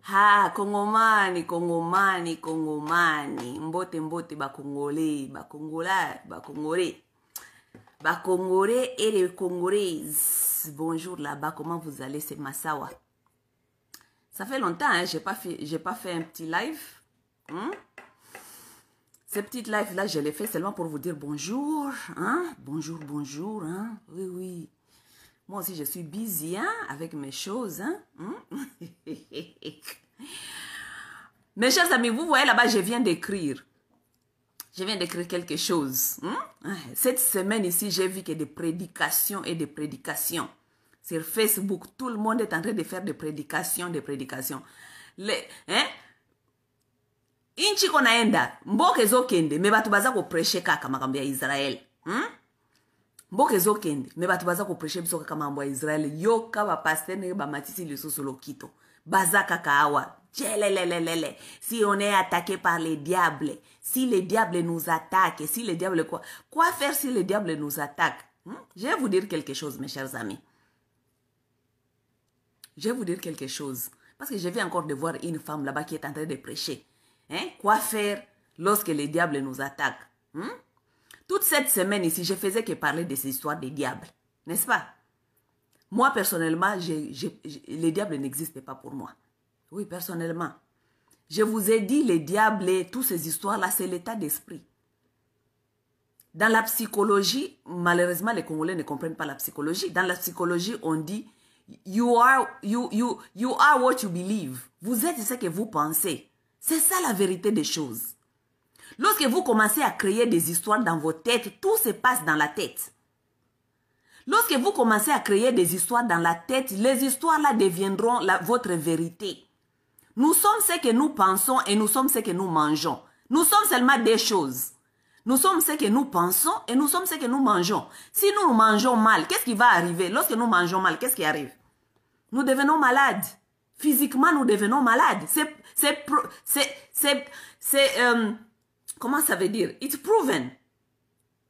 Ah, Congomani, Congomani, Congomani. Mbote, mbote, Congolais, Congolais. Congolais et les Congolaises. Bonjour là-bas, comment vous allez? C'est Massawa. Ça fait longtemps, hein, j'ai pas fait un petit live. Ces petites lives là, je les fais seulement pour vous dire bonjour. Hein? Bonjour, bonjour. Hein? Oui, oui. Moi aussi, je suis busy hein, avec mes choses. Hein? Mes chers amis, vous voyez là-bas, je viens d'écrire. Je viens d'écrire quelque chose. Cette semaine ici, j'ai vu que des prédications et des prédications. Sur Facebook, tout le monde est en train de faire des prédications, Inchi konaenda, mboke zokende, me batu baza ko prêcher kaka makambo ya Israel. Mboke zokende, me batu baza ko prêcher biso kaka makambo ya Israel. Yoka ba pasteur ne ba matisi le sosolo kito. Baza kaka awa. Tchelelelelele. Si on est attaqué par les diables, si les diables nous attaquent, si les diables quoi? Quoi faire si les diables nous attaquent? Je vais vous dire quelque chose, mes chers amis. Je vais vous dire quelque chose. Parce que je viens encore de voir une femme là-bas qui est en train de prêcher. Quoi faire lorsque les diables nous attaquent? Toute cette semaine ici, je faisais que parler de ces histoires des diables. N'est-ce pas? Moi, personnellement, les diables n'existent pas pour moi. Oui, personnellement. Je vous ai dit, les diables et toutes ces histoires-là, c'est l'état d'esprit. Dans la psychologie, malheureusement, les Congolais ne comprennent pas la psychologie. Dans la psychologie, on dit, you are what you believe. Vous êtes ce que vous pensez. C'est ça la vérité des choses. Lorsque vous commencez à créer des histoires dans vos têtes, tout se passe dans la tête. Lorsque vous commencez à créer des histoires dans la tête, les histoires-là deviendront votre vérité. Nous sommes ce que nous pensons et nous sommes ce que nous mangeons. Nous sommes seulement des choses. Nous sommes ce que nous pensons et nous sommes ce que nous mangeons. Si nous mangeons mal, qu'est-ce qui va arriver? Lorsque nous mangeons mal, qu'est-ce qui arrive? Nous devenons malades. Physiquement, nous devenons malades. Comment ça veut dire? It's proven.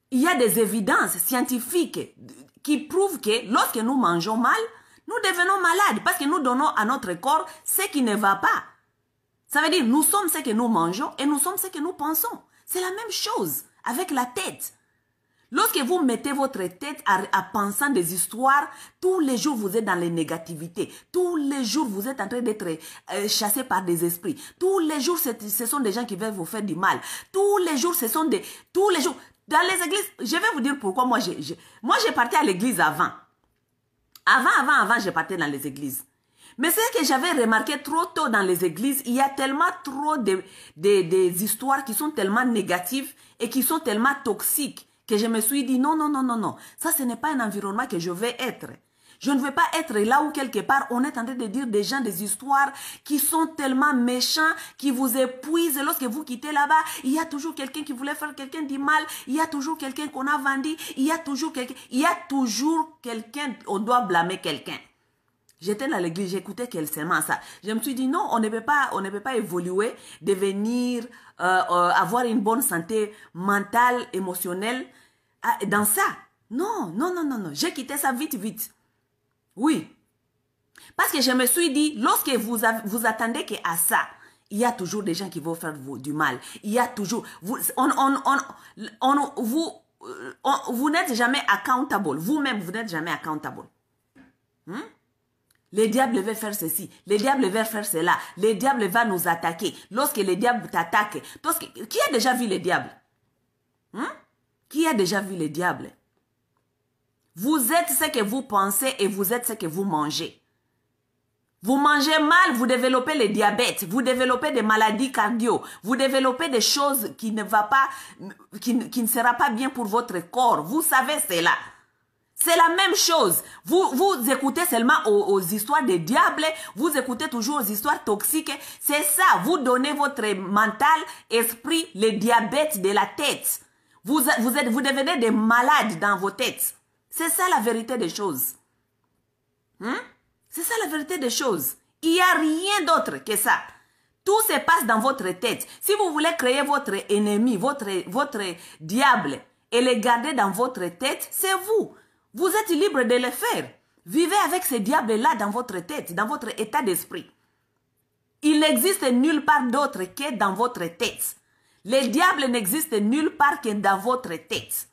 Il y a des évidences scientifiques qui prouvent que lorsque nous mangeons mal, nous devenons malades parce que nous donnons à notre corps ce qui ne va pas. Ça veut dire nous sommes ce que nous mangeons et nous sommes ce que nous pensons. C'est la même chose avec la tête. Lorsque vous mettez votre tête à penser des histoires, tous les jours vous êtes dans les négativités. Tous les jours vous êtes en train d'être chassé par des esprits. Tous les jours ce sont des gens qui veulent vous faire du mal. Tous les jours ce sont des... Tous les jours... Dans les églises, je vais vous dire pourquoi moi j'ai parti à l'église avant. Avant, j'ai parti dans les églises. Mais c'est que j'avais remarqué trop tôt dans les églises, il y a tellement trop des histoires qui sont tellement négatives et qui sont tellement toxiques que je me suis dit non, ça ce n'est pas un environnement que je vais être. Je ne veux pas être là où quelque part on est en train de dire des gens des histoires qui sont tellement méchants, qui vous épuisent. Lorsque vous quittez là-bas, il y a toujours quelqu'un qui voulait faire quelqu'un du mal, il y a toujours quelqu'un qu'on a vendu, il y a toujours quelqu'un, on doit blâmer quelqu'un. J'étais dans l'église, j'écoutais seulement ça. Je me suis dit non, on ne peut pas évoluer, devenir, avoir une bonne santé mentale, émotionnelle dans ça. Non. J'ai quitté ça vite. Oui. Parce que je me suis dit, lorsque vous attendez qu'à ça, il y a toujours des gens qui vont faire du mal. Il y a toujours... Vous n'êtes jamais accountable. Vous-même, vous n'êtes jamais accountable. Les diables veulent faire ceci. Les diables veulent faire cela. Les diables vont nous attaquer. Lorsque les diables t'attaquent... Qui a déjà vu les diables? Qui a déjà vu les diables? Vous êtes ce que vous pensez et vous êtes ce que vous mangez. Vous mangez mal, vous développez le diabète, vous développez des maladies cardio, vous développez des choses qui ne vont pas, qui ne sera pas bien pour votre corps. Vous savez cela. C'est la même chose. Vous écoutez seulement aux histoires des diables, vous écoutez toujours aux histoires toxiques. C'est ça, vous donnez votre mental, esprit, le diabète de la tête. Vous devenez des malades dans vos têtes. C'est ça la vérité des choses. C'est ça la vérité des choses. Il n'y a rien d'autre que ça. Tout se passe dans votre tête. Si vous voulez créer votre ennemi, votre diable, et le garder dans votre tête, c'est vous. Vous êtes libre de le faire. Vivez avec ces diables-là dans votre tête, dans votre état d'esprit. Il n'existe nulle part d'autre que dans votre tête. Les diables n'existent nulle part que dans votre tête.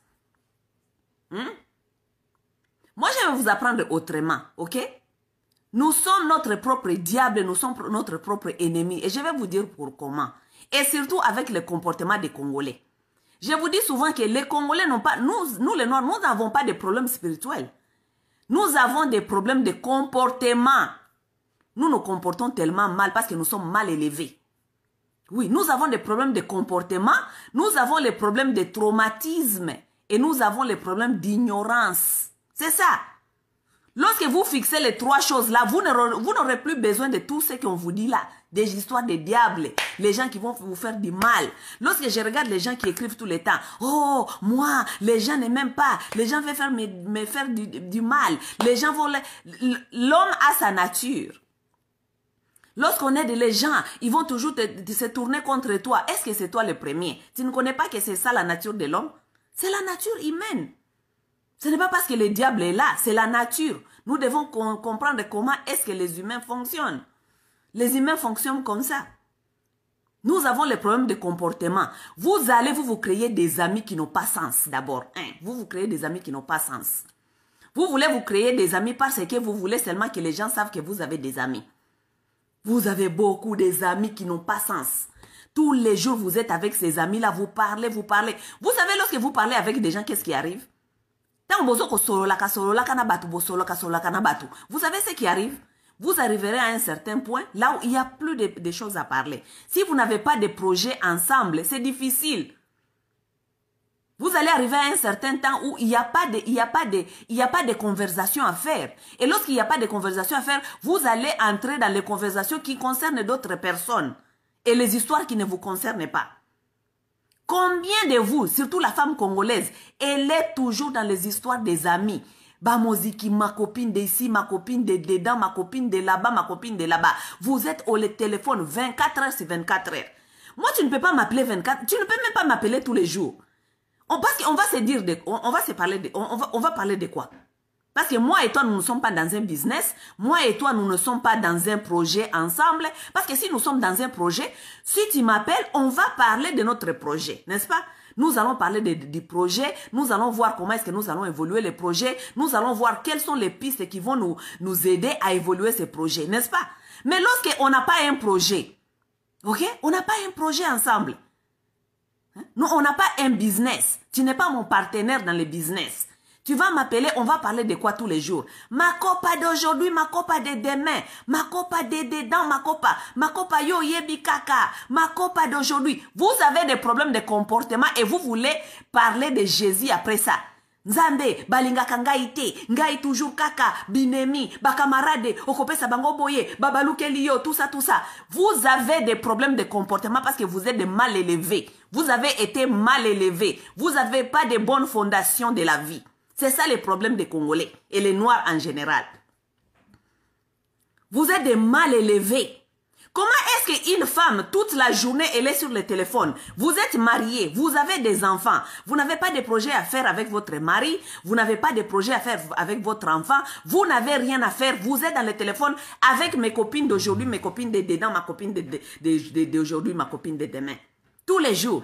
Moi, je vais vous apprendre autrement, ok? Nous sommes notre propre diable, nous sommes notre propre ennemi. Et je vais vous dire pour comment. Et surtout avec le comportement des Congolais. Je vous dis souvent que les Congolais n'ont pas... Nous les Noirs, nous n'avons pas de problèmes spirituels. Nous avons des problèmes de comportement. Nous nous comportons tellement mal parce que nous sommes mal élevés. Oui, nous avons des problèmes de comportement, nous avons les problèmes de traumatisme et nous avons les problèmes d'ignorance. C'est ça. Lorsque vous fixez les trois choses-là, vous n'aurez plus besoin de tout ce qu'on vous dit là. Des histoires de diables, les gens qui vont vous faire du mal. Lorsque je regarde les gens qui écrivent tout le temps, « Oh, moi, les gens ne m'aiment pas, les gens veulent me faire du mal, les gens vont... » L'homme a sa nature. Lorsqu'on aide les gens, ils vont toujours se tourner contre toi. Est-ce que c'est toi le premier? Tu ne connais pas que c'est ça la nature de l'homme? C'est la nature humaine. Ce n'est pas parce que le diable est là, c'est la nature. Nous devons comprendre comment est-ce que les humains fonctionnent. Les humains fonctionnent comme ça. Nous avons les problèmes de comportement. Vous allez vous créer des amis qui n'ont pas sens d'abord. Vous créez des amis qui n'ont pas sens. Vous voulez vous créer des amis parce que vous voulez seulement que les gens savent que vous avez des amis. Vous avez beaucoup d'amis qui n'ont pas sens. Tous les jours, vous êtes avec ces amis-là, vous parlez, vous parlez. Vous savez, lorsque vous parlez avec des gens, qu'est-ce qui arrive? Vous savez ce qui arrive? Vous arriverez à un certain point, là où il n'y a plus de choses à parler. Si vous n'avez pas de projet ensemble, c'est difficile. Vous allez arriver à un certain temps où il n'y a pas de conversation à faire. Et lorsqu'il n'y a pas de conversation à faire, vous allez entrer dans les conversations qui concernent d'autres personnes. Et les histoires qui ne vous concernent pas. Combien de vous, surtout la femme congolaise, elle est toujours dans les histoires des amis. Bamoziki, ma copine d'ici, ma copine de dedans, ma copine de là-bas, ma copine de là-bas. Vous êtes au téléphone 24 heures sur 24 heures. Moi, tu ne peux pas m'appeler 24, tu ne peux même pas m'appeler tous les jours. Parce qu'on va se dire, on va parler de quoi? Parce que moi et toi, nous ne sommes pas dans un business. Moi et toi, nous ne sommes pas dans un projet ensemble. Parce que si nous sommes dans un projet, si tu m'appelles, on va parler de notre projet, n'est-ce pas? Nous allons parler du projet. Nous allons voir comment est-ce que nous allons évoluer les projets. Nous allons voir quelles sont les pistes qui vont nous aider à évoluer ces projets, n'est-ce pas? Mais lorsqu'on n'a pas un projet, ok? On n'a pas un projet ensemble. Nous, on n'a pas un business. Tu n'es pas mon partenaire dans le business. Tu vas m'appeler, on va parler de quoi tous les jours? Ma copa d'aujourd'hui, ma copa de demain, ma copa de dedans, ma copa yo yebi kaka, ma copa d'aujourd'hui. Vous avez des problèmes de comportement et vous voulez parler de Jésus après ça. Nzambe, balingaka ngai te, ngai toujours kaka, binemi, bakamarade, okopesa bango boye, babalukeli yo, tout ça, tout ça. Vous avez des problèmes de comportement parce que vous êtes mal élevés. Vous avez été mal élevés. Vous n'avez pas de bonnes fondations de la vie. C'est ça les problèmes des Congolais et les Noirs en général. Vous êtes des mal élevés. Comment est-ce qu'une femme, toute la journée, elle est sur le téléphone? Vous êtes marié, vous avez des enfants. Vous n'avez pas de projet à faire avec votre mari. Vous n'avez pas de projet à faire avec votre enfant. Vous n'avez rien à faire. Vous êtes dans le téléphone avec mes copines d'aujourd'hui, mes copines de dedans, ma copine d'aujourd'hui, ma copine de demain. Tous les jours.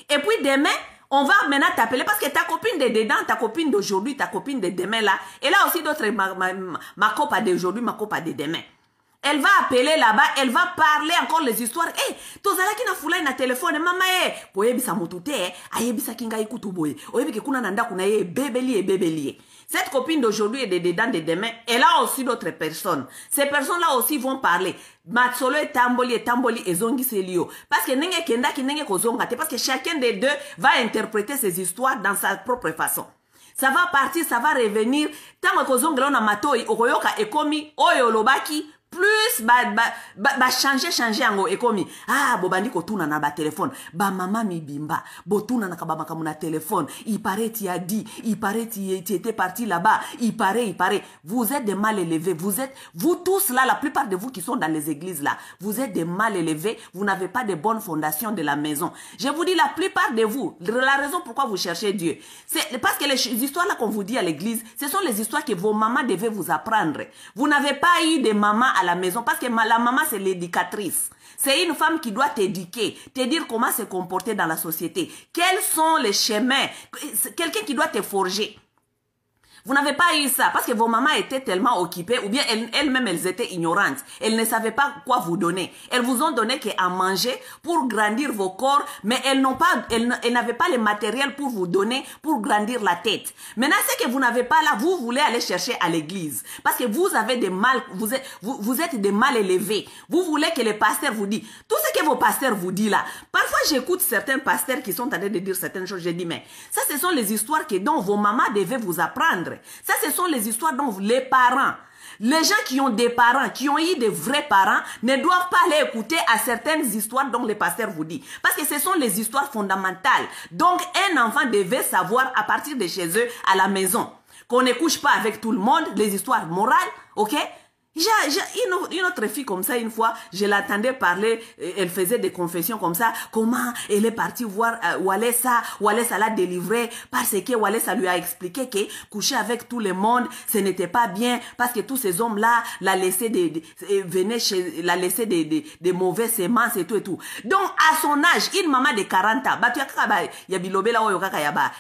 Et puis demain, on va maintenant t'appeler parce que ta copine de dedans, ta copine d'aujourd'hui, ta copine de demain là, elle a aussi d'autres, ma copa d'aujourd'hui, ma copa de demain. Elle va appeler là-bas, elle va parler encore les histoires. Eh, tozala ki na fulani na téléphone, mama koyebisa mutute, ayebisa kinga ikutuboye. Oyebi ke kuna nanda kuna bebeli. Cette copine d'aujourd'hui et de dedans de demain, elle a aussi d'autres personnes. Ces personnes-là aussi vont parler. Matsolo et tamboli et zongi selio. Parce que nenge kenda ki nenge kozongate. Parce que chacun des deux va interpréter ses histoires dans sa propre façon. Ça va partir, ça va revenir. Tant que kozongela na matoi, okoyoka ekomi, oyo lobaki, plus changer yango ekomi bobandi kotuna na ba téléphone ba mama mibimba botuna na kabamaka na téléphone il paraît tu as dit il paraît tu étais parti là-bas il paraît vous êtes des mal élevés vous tous là la plupart de vous qui sont dans les églises là vous êtes des mal élevés vous n'avez pas de bonnes fondations de la maison je vous dis la plupart de vous la raison pourquoi vous cherchez Dieu c'est parce que les histoires là qu'on vous dit à l'église ce sont les histoires que vos mamans devaient vous apprendre vous n'avez pas eu de maman à la maison parce que la maman c'est l'éducatrice. C'est une femme qui doit t'éduquer, te dire comment se comporter dans la société. Quels sont les chemins? Quelqu'un qui doit te forger. Vous n'avez pas eu ça parce que vos mamans étaient tellement occupées ou bien elles-mêmes elles étaient ignorantes. Elles ne savaient pas quoi vous donner. Elles vous ont donné qu'à manger pour grandir vos corps, mais elles n'avaient pas le matériel pour vous donner pour grandir la tête. Maintenant, ce que vous n'avez pas là, vous voulez aller chercher à l'église parce que vous avez des mal, vous êtes des mal élevés. Vous voulez que les pasteurs vous disent tout ce que vos pasteurs vous disent là. Parfois, j'écoute certains pasteurs qui sont en train de dire certaines choses. Je dis mais ça, ce sont les histoires dont vos mamans devaient vous apprendre. Ça, ce sont les histoires dont les parents, les gens qui ont des parents, qui ont eu des vrais parents, ne doivent pas aller écouter à certaines histoires dont les pasteurs vous disent. Parce que ce sont les histoires fondamentales. Donc, un enfant devait savoir à partir de chez eux, à la maison, qu'on ne couche pas avec tout le monde, les histoires morales, ok? Une autre fille comme ça, une fois, je l'entendais parler, elle faisait des confessions comme ça, comment elle est partie voir Walesa l'a délivré parce que Walesa lui a expliqué que coucher avec tout le monde, ce n'était pas bien parce que tous ces hommes-là la laissaient des mauvaises semences et tout et tout. Donc, à son âge, une maman de 40 ans, il y a Bilobe là,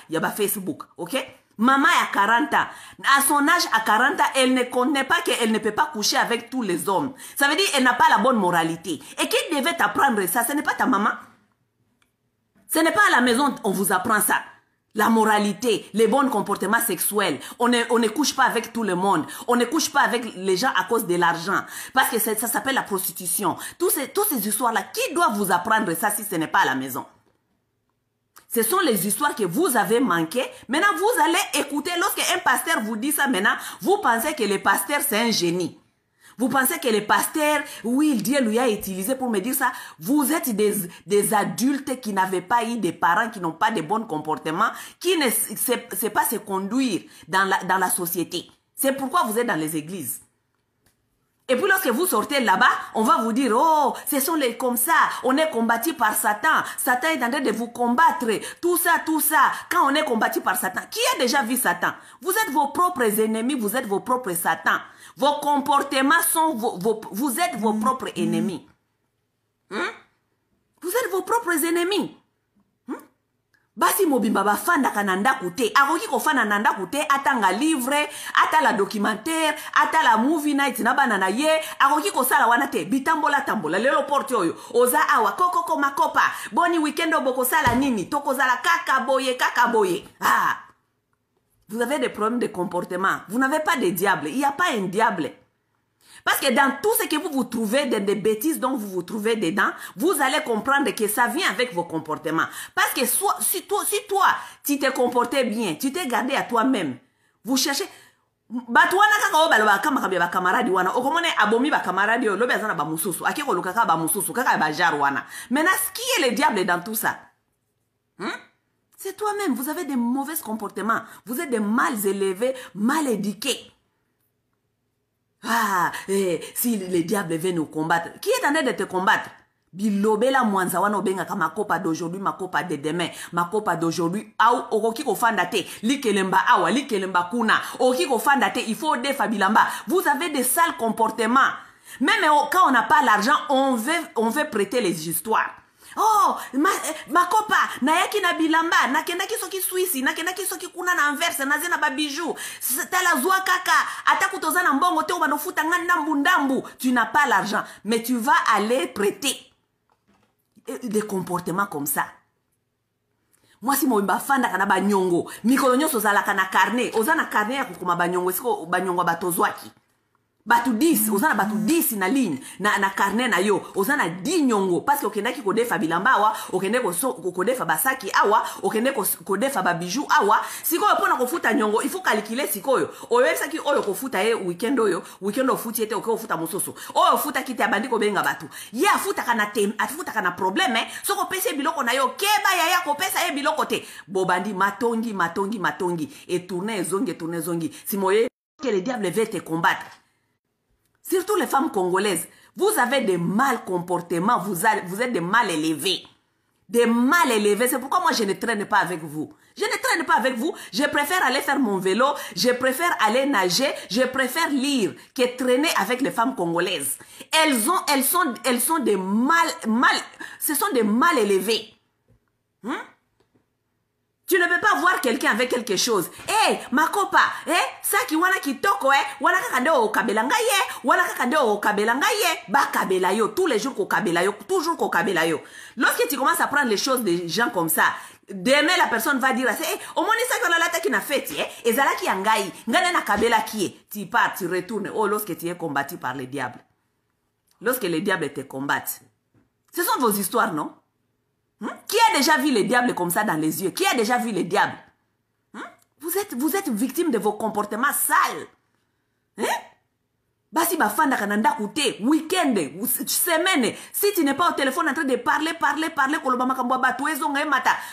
il y a Facebook, ok? Maman a 40 ans. À son âge, à 40 ans, elle ne connaît pas qu'elle ne peut pas coucher avec tous les hommes. Ça veut dire qu'elle n'a pas la bonne moralité. Et qui devait t'apprendre ça? Ce n'est pas ta maman. Ce n'est pas à la maison on vous apprend ça. La moralité, les bons comportements sexuels. On ne couche pas avec tout le monde. On ne couche pas avec les gens à cause de l'argent. Parce que ça s'appelle la prostitution. Toutes ces histoires-là, qui doit vous apprendre ça si ce n'est pas à la maison? Ce sont les histoires que vous avez manquées. Maintenant, vous allez écouter. Lorsque un pasteur vous dit ça maintenant, vous pensez que le pasteur, c'est un génie. Vous pensez que le pasteur, oui, Dieu lui a utilisé pour me dire ça. Vous êtes des adultes qui n'avaient pas eu des parents, qui n'ont pas de bons comportements, qui ne savent pas se conduire dans la société. C'est pourquoi vous êtes dans les églises. Et puis lorsque vous sortez là-bas, on va vous dire, oh, ce sont les comme ça, on est combattu par Satan, Satan est en train de vous combattre, tout ça, quand on est combattu par Satan. Qui a déjà vu Satan? Vous êtes vos propres ennemis, vous êtes vos propres Satan. Vos comportements sont, vous êtes vos propres ennemis. Vous êtes vos propres ennemis. Basi mobimba bafanda kananda kute akoki kofana nanda kute atanga livre ata la documentaire ata la movie night na bana na ye akoki kosala wana te bitambola tambola lelo porte oyo oza awa kokoko makopa boni weekend oboko sala nini tokozala kaka boye vous avez des problèmes de comportement, vous n'avez pas de diable, il n'y a pas un diable. Parce que dans tout ce que vous trouvez, des bêtises dont vous vous trouvez dedans, vous allez comprendre que ça vient avec vos comportements. Parce que si toi, tu te comportais bien, tu t'es gardé à toi-même, vous cherchez... Batwana kaka obaloba kama kabia ba camarade wana okomone abomi ba camarade yo lobe azana ba mususu akiko lukaka ba mususu kaka ba jar wana. Maintenant qui est le diable dans tout ça? C'est toi-même, vous avez des mauvais comportements, vous êtes des mal élevés, mal éduqués. Si le diable veut nous combattre, qui est en train de te combattre? Bilobela mwanza wana obenga kama kopa d'aujourd'hui, ma kopa de demain, ma kopa d'aujourd'hui, au okoki kofanda te, likelemba awa, likelemba kuna, okoki kofanda te, il faut defa bilamba. Vous avez des sales comportements. Même quand on n'a pas l'argent, on veut prêter les histoires. Oh, ma kopa, na yaki na bilamba, na kenda kisoki Suisse, na kenda kisoki kuna na Anvers, na zena ba bijoux, tala zwa kaka, ata kutoza na mbongo te ubanofuta nga ndambu. Tu n'as pas l'argent, mais tu vas aller prêter des comportements comme ça. Moi si mo mbafanda kana banyongo, mikolo nyoso zala kana carnet, ozana carnet ya kukuma banyongo, siko banyongo batozwaki. Batu 10, ozana batu 10 na ligne, na carnet na yo, ozana 10 nyongo, parce que okendaki kodefa bilamba awa, okende kodefa basaki awa, okende kodefa babijou awa, sikoyo pona kofuta nyongo, il faut calculer sikoyo, oyebisaki oyo kofuta ye weekend oyo, weekend ofuti ete oke ofuta mososo, oyo ofuta kiti abandi kobenga batu, ye afuta kana problème, soko pese biloko na yo, keba yaya kopesa ye biloko te, bobandi matongi, et tourner zongi, si moye que le diable veut te combattre. Surtout les femmes congolaises, vous avez des mal comportements, vous êtes des mal élevés. Des mal élevés, c'est pourquoi moi je ne traîne pas avec vous. Je ne traîne pas avec vous, je préfère aller faire mon vélo, je préfère aller nager, je préfère lire que traîner avec les femmes congolaises. Elles sont des ce sont des mal élevés. Tu ne peux pas voir quelqu'un avec quelque chose. Eh, ma copa, ça qui wana kitoko, wana kakande o kabela ngaye, wana kakande o kabela ngaye, ba kabela yo, tous les jours ko kabela yo, toujours ko kabela yo. Lorsque tu commences à prendre les choses des gens comme ça, demain la personne va dire, au moins ça qu'on a la qui n'a fait, et zala qui angaï, ngane na kabela qui est, tu pars, tu retournes, oh, lorsque tu es combattu par le diable. Lorsque les diables te combattent. Ce sont vos histoires, non? Qui a déjà vu les diables comme ça dans les yeux? Qui a déjà vu les diables? Vous êtes victime de vos comportements sales. Basi bafanda kananda koute, week-end, semaine, si tu n'es pas au téléphone en train de parler,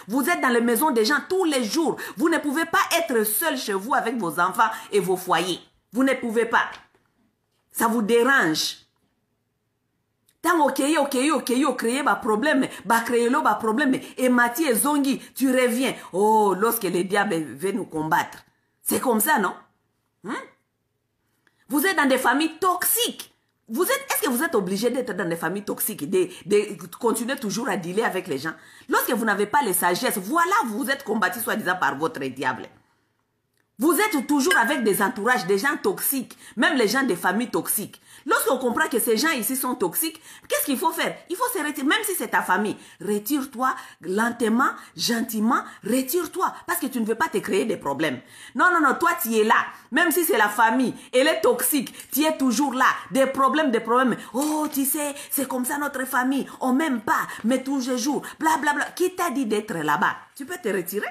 vous êtes dans les maisons des gens tous les jours. Vous ne pouvez pas être seul chez vous avec vos enfants et vos foyers. Vous ne pouvez pas. Ça vous dérange. Tant créer ba problème, et Mathieu Zongi, tu reviens. Oh, lorsque les diables viennent nous combattre. C'est comme ça, non? Vous êtes dans des familles toxiques. Est-ce que vous êtes obligé d'être dans des familles toxiques, de continuer toujours à dealer avec les gens? Lorsque vous n'avez pas les sagesses, voilà, vous êtes combattu soi-disant par votre diable. Vous êtes toujours avec des entourages, des gens toxiques, même les gens des familles toxiques. Lorsqu'on comprend que ces gens ici sont toxiques, qu'est-ce qu'il faut faire? Il faut se retirer, même si c'est ta famille. Retire-toi lentement, gentiment, retire-toi. Parce que tu ne veux pas te créer des problèmes. Non, toi tu es là. Même si c'est la famille, elle est toxique, tu es toujours là. Des problèmes. Oh, tu sais, c'est comme ça notre famille. On m'aime pas, mais tous les jours, blablabla. Qui t'a dit d'être là-bas? Tu peux te retirer?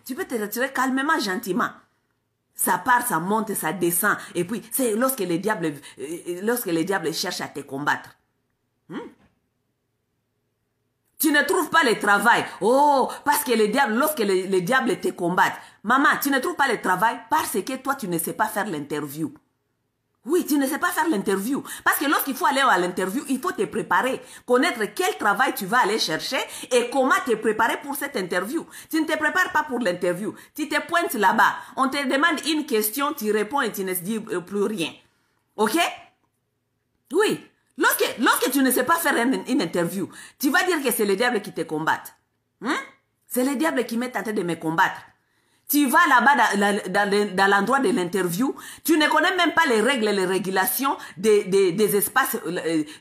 Tu peux te retirer calmement, gentiment. Ça part, ça monte, ça descend. Et puis, c'est lorsque les diables cherchent à te combattre. Tu ne trouves pas le travail. Oh, parce que les diables, lorsque les diables te combattent. Maman, tu ne trouves pas le travail parce que toi, tu ne sais pas faire l'interview. Oui, tu ne sais pas faire l'interview. Parce que lorsqu'il faut aller à l'interview, il faut te préparer. Connaître quel travail tu vas aller chercher et comment te préparer pour cette interview. Tu ne te prépares pas pour l'interview. Tu te pointes là-bas. On te demande une question, tu réponds et tu ne dis plus rien. Ok? Oui. Lorsque tu ne sais pas faire une interview, tu vas dire que c'est le diable qui te combatte. C'est le diable qui m'est en train de me combattre. Tu vas là-bas dans l'endroit de l'interview, tu ne connais même pas les règles et les régulations des espaces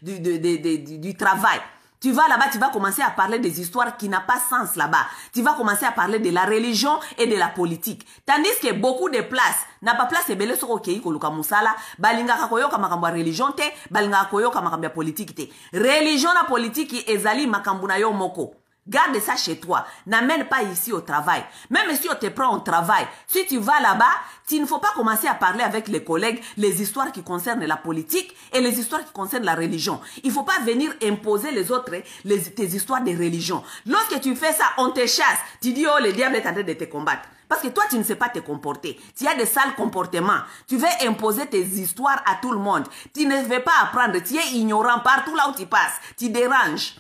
du travail. Tu vas là-bas, tu vas commencer à parler des histoires qui n'ont pas sens là-bas. Tu vas commencer à parler de la religion et de la politique. Tandis que beaucoup de places, n'a pas place ebele soko kei koluka musala, balinga koyoka makambo ya religion te, balinga koyoka makambo ya politique te. Religion na politique ezali makambo na yo moko. Garde ça chez toi. N'amène pas ici au travail. Même si on te prend au travail, si tu vas là-bas, il ne faut pas commencer à parler avec les collègues les histoires qui concernent la politique et les histoires qui concernent la religion. Il ne faut pas venir imposer les autres tes histoires de religion. Lorsque tu fais ça, on te chasse. Tu dis, oh, le diable est en train de te combattre. Parce que toi, tu ne sais pas te comporter. Tu as des sales comportements. Tu veux imposer tes histoires à tout le monde. Tu ne veux pas apprendre. Tu es ignorant partout là où tu passes. Tu déranges.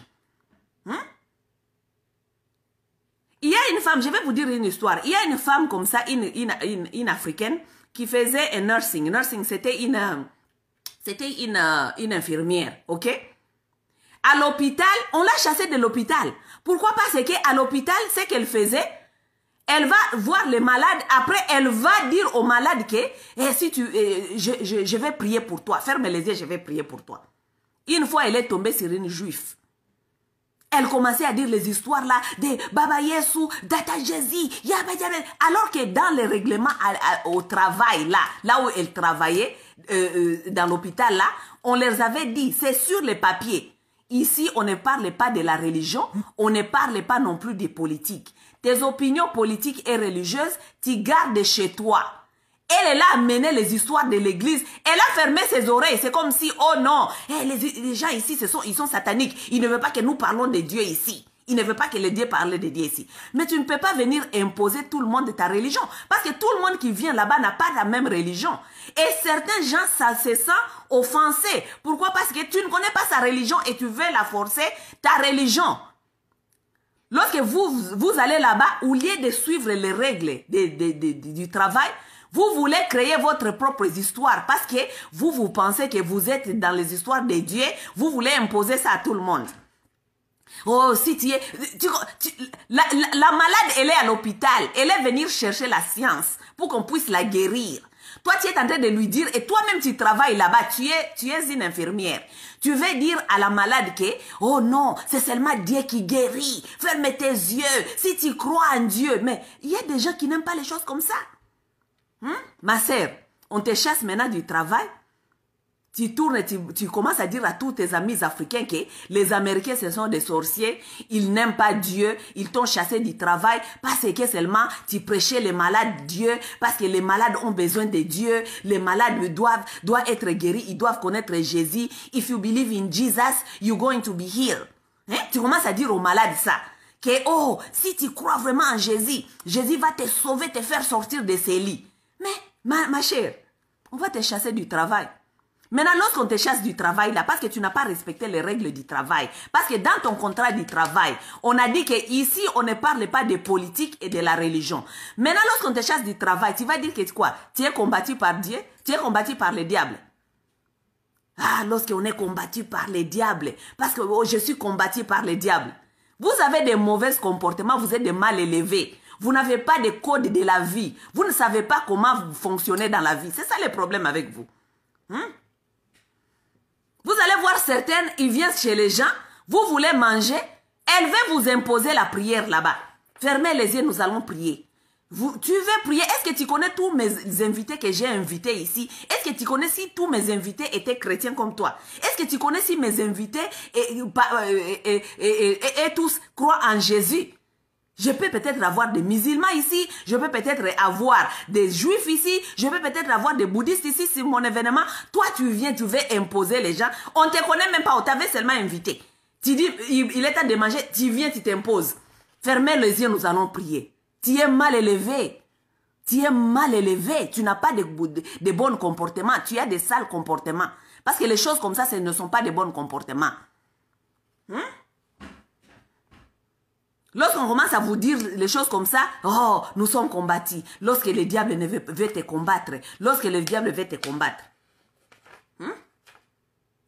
Il y a une femme, je vais vous dire une histoire. Il y a une femme comme ça, une africaine, qui faisait un nursing. Nursing, c'était une infirmière, ok? À l'hôpital, on l'a chassée de l'hôpital. Pourquoi? Parce qu'à l'hôpital, ce qu'elle faisait, elle va voir les malades. Après, elle va dire aux malades que si je vais prier pour toi. Ferme les yeux, je vais prier pour toi. Une fois, elle est tombée sur une juive. Elle commençait à dire les histoires là de Baba Yesu, Data Jésus, alors que dans les règlements au travail là où elle travaillait, dans l'hôpital là, on leur avait dit, c'est sur les papiers. Ici, on ne parle pas de la religion, on ne parle pas non plus de politique. Tes opinions politiques et religieuses, tu gardes chez toi. Elle a amené les histoires de l'église. Elle a fermé ses oreilles. C'est comme si, oh non, les gens ici, ils sont sataniques. Ils ne veulent pas que nous parlons de Dieu ici. Ils ne veulent pas que les dieux parlent de Dieu ici. Mais tu ne peux pas venir imposer tout le monde de ta religion. Parce que tout le monde qui vient là-bas n'a pas la même religion. Et certains gens, ça se sent offensés. Pourquoi? Parce que tu ne connais pas sa religion et tu veux la forcer, ta religion. Lorsque vous allez là-bas, au lieu de suivre les règles du travail, vous voulez créer votre propre histoire parce que vous pensez que vous êtes dans les histoires de Dieu, vous voulez imposer ça à tout le monde. Oh, si tu es... la malade, elle est à l'hôpital, elle est venue chercher la science pour qu'on puisse la guérir. Toi, tu es en train de lui dire, et toi-même tu travailles là-bas, tu es une infirmière. Tu veux dire à la malade que, oh non, c'est seulement Dieu qui guérit. Ferme tes yeux, si tu crois en Dieu. Mais il y a des gens qui n'aiment pas les choses comme ça. Ma sœur, on te chasse maintenant du travail. Tu tournes et tu commences à dire à tous tes amis africains que les Américains, ce sont des sorciers, ils n'aiment pas Dieu, ils t'ont chassé du travail parce que seulement tu prêchais les malades Dieu, parce que les malades ont besoin de Dieu, les malades doivent être guéris, ils doivent connaître Jésus. If you believe in Jesus, you're going to be healed. Tu commences à dire aux malades ça. Que, oh, si tu crois vraiment en Jésus, Jésus va te sauver, te faire sortir de ces lits. Mais, ma chère, on va te chasser du travail. Maintenant, lorsqu'on te chasse du travail, là, parce que tu n'as pas respecté les règles du travail, parce que dans ton contrat du travail, on a dit qu'ici, on ne parle pas de politique et de la religion. Maintenant, lorsqu'on te chasse du travail, tu vas dire que quoi? Tu es combattu par Dieu? Tu es combattu par le diable? Ah, lorsqu'on est combattu par le diable, parce que oh, je suis combattu par le diable. Vous avez des mauvais comportements, vous êtes des mal élevés. Vous n'avez pas de code de la vie. Vous ne savez pas comment vous fonctionnez dans la vie. C'est ça le problème avec vous. Vous allez voir certaines, ils viennent chez les gens, vous voulez manger, elle veut vous imposer la prière là-bas. Fermez les yeux, nous allons prier. Tu veux prier? Est-ce que tu connais tous mes invités que j'ai invités ici? Est-ce que tu connais si tous mes invités étaient chrétiens comme toi? Est-ce que tu connais si mes invités et tous croient en Jésus? Je peux peut-être avoir des musulmans ici, je peux peut-être avoir des juifs ici, je peux peut-être avoir des bouddhistes ici sur mon événement. Toi, tu viens, tu veux imposer les gens. On ne te connaît même pas, on t'avait seulement invité. Tu dis, il est temps de manger, tu viens, tu t'imposes. Fermez les yeux, nous allons prier. Tu es mal élevé. Tu es mal élevé. Tu n'as pas de bons comportements. Tu as des sales comportements. Parce que les choses comme ça, ce ne sont pas de bons comportements. Lorsqu'on commence à vous dire les choses comme ça, oh, nous sommes combattus. Lorsque le diable veut te combattre, lorsque le diable veut te combattre.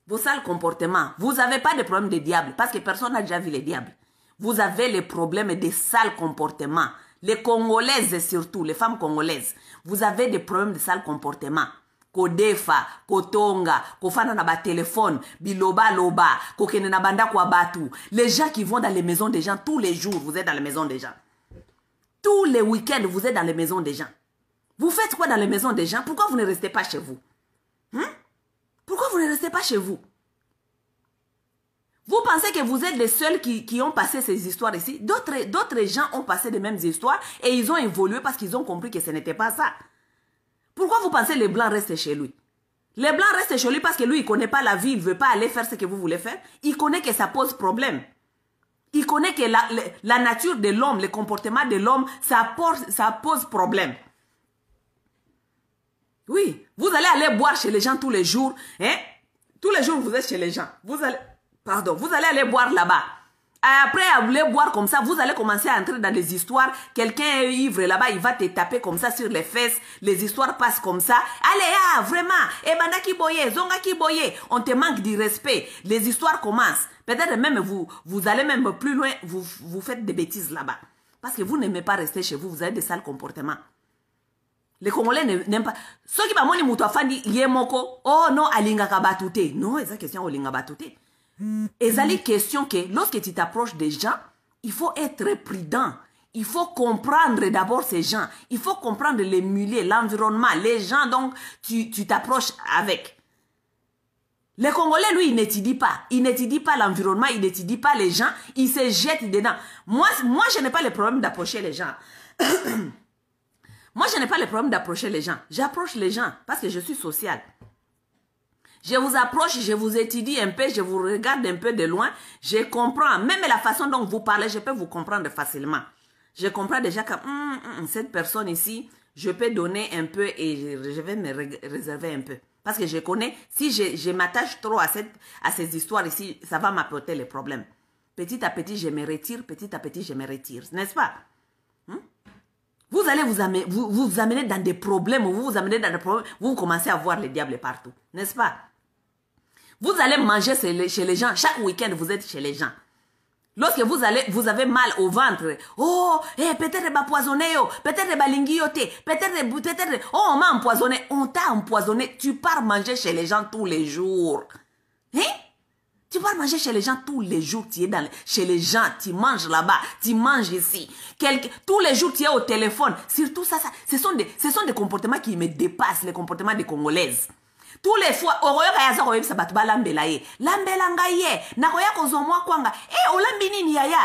Vos sales comportements, vous n'avez pas de problème de diable, parce que personne n'a déjà vu le diable. Vous avez les problèmes des sales comportements. Les Congolaises surtout, les femmes congolaises, vous avez des problèmes de sales comportements. Kodefa, kotonga, kofana na ba téléphone, biloba loba, kokene na banda kwa batu. Les gens qui vont dans les maisons des gens, tous les jours, vous êtes dans les maisons des gens. Tous les week-ends, vous êtes dans les maisons des gens. Vous faites quoi dans les maisons des gens? Pourquoi vous ne restez pas chez vous? Pourquoi vous ne restez pas chez vous? Vous pensez que vous êtes les seuls qui ont passé ces histoires ici? D'autres gens ont passé les mêmes histoires et ils ont évolué parce qu'ils ont compris que ce n'était pas ça. Pourquoi vous pensez que les Blancs restent chez lui? Les Blancs restent chez lui parce que lui, il ne connaît pas la vie, il ne veut pas aller faire ce que vous voulez faire. Il connaît que ça pose problème. Il connaît que la nature de l'homme, le comportement de l'homme, ça pose problème. Oui, vous allez aller boire chez les gens tous les jours. Tous les jours, vous êtes chez les gens. Vous allez aller boire là-bas. Après, aller boire comme ça, vous allez commencer à entrer dans des histoires. Quelqu'un est ivre là-bas, il va te taper comme ça sur les fesses. Les histoires passent comme ça. Allez, vraiment. Bandaki boye, zongaki boye. On te manque du respect. Les histoires commencent. Peut-être même vous allez même plus loin, vous faites des bêtises là-bas. Parce que vous n'aimez pas rester chez vous, vous avez des sales comportements. Les Congolais n'aiment pas. Ceux qui m'ont dit, oh non, alinga kabatute. Non, c'est question alinga batute. Et ça les question que lorsque tu t'approches des gens, il faut être prudent. Il faut comprendre d'abord ces gens. Il faut comprendre les milieux, l'environnement, les gens dont tu t'approches avec. Les Congolais, lui, il n'étudie pas. Il n'étudie pas l'environnement, il n'étudie pas les gens, il se jette dedans. Moi je n'ai pas le problème d'approcher les gens. Moi, je n'ai pas le problème d'approcher les gens. J'approche les gens parce que je suis sociale. Je vous approche, je vous étudie un peu, je vous regarde un peu de loin, je comprends. Même la façon dont vous parlez, je peux vous comprendre facilement. Je comprends déjà que cette personne ici, je peux donner un peu et je vais me réserver un peu. Parce que je connais, si je m'attache trop à ces histoires ici, ça va m'apporter les problèmes. Petit à petit, je me retire, petit à petit, je me retire. N'est-ce pas? Vous allez vous amener dans des problèmes, vous amenez dans des problèmes, vous commencez à voir les diables partout. N'est-ce pas? Vous allez manger chez les gens, chaque week-end, vous êtes chez les gens. Lorsque vous avez mal au ventre, oh, peut-être m'empoisonner, peut-être m'alingioter, peut-être, oh, on m'a empoisonné, on t'a empoisonné, tu pars manger chez les gens tous les jours. Hein? Tu pars manger chez les gens tous les jours, tu es chez les gens, tu manges là-bas, tu manges ici. Tous les jours, tu es au téléphone. Surtout ça, ce sont des comportements qui me dépassent, les comportements des Congolaises. Tous les fois, nakoya kozomwa kwanga, olambi nini yaya,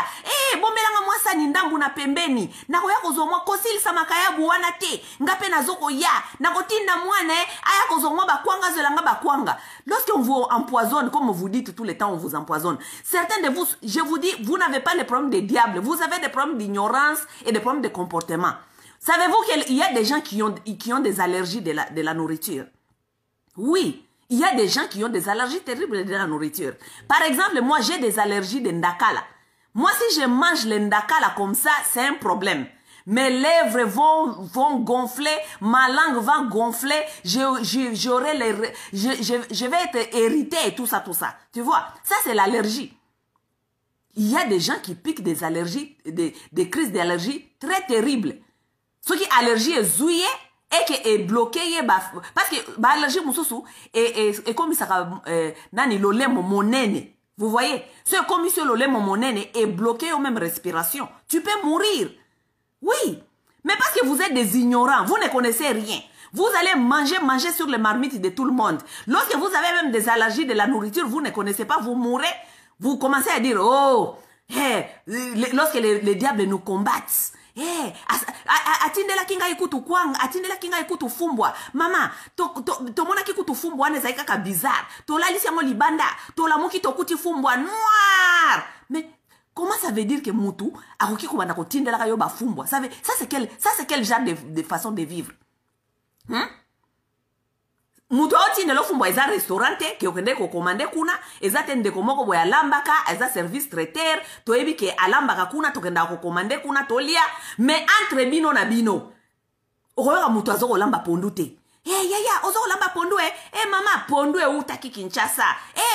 bombelanga mwasa ni ndambu na pembeni, nakoya kozomwa kosilisa makayabu wana te, ngape nazoko ya, nakotinda mwana, aya kozomwa bakwanga zelanga bakwanga. Lorsqu'on vous empoisonne, comme vous dites tout le temps, on vous empoisonne. Certains de vous, je vous dis, vous n'avez pas les problèmes des diables, vous avez des problèmes d'ignorance et des problèmes de comportement. Savez-vous qu'il y a des gens qui ont des allergies de la nourriture? Oui, il y a des gens qui ont des allergies terribles de la nourriture. Par exemple, moi, j'ai des allergies de ndakala. Moi, si je mange le ndakala comme ça, c'est un problème. Mes lèvres vont gonfler, ma langue va gonfler, je vais être irrité et tout ça. Tu vois, ça c'est l'allergie. Il y a des gens qui piquent des allergies, des crises d'allergie très terribles. Ce qui allergie est zouillé, et qui est bloqué, parce que l'allergie est comme ça, nani lolemo monene. Vous voyez, c'est comme si lolemo monene est bloqué aux mêmes respirations. Tu peux mourir. Oui, mais parce que vous êtes des ignorants, vous ne connaissez rien. Vous allez manger sur les marmites de tout le monde. Lorsque vous avez même des allergies de la nourriture, vous ne connaissez pas, vous mourrez. Vous commencez à dire, oh, lorsque les diables nous combattent, atindela kinga ikutu kwanga, atindela kinga ikutu fumbwa. Mama, to mona kikutu fumbwa ane zaika ka bizarre. To lalisi yango libanda, to la moki to kuti fumbwa noir. Mais comment ça veut dire que mutu akoki kubanda ko tindela ka yo ba fumbwa? Ça c'est quel genre de façon de vivre? Mutu otindela fumbwa eza restaurante ke okende ko komande kuna, eza tende ko moko boya lambaka, eza service traiteur, to ebi ke alambaka kuna tokenda ko komande kuna tolia, mais entre bino na bino. Okoyoka mutu azoko lamba pondu te. Yaya, ozoko lamba pondu mama pondu utaki Kinshasa.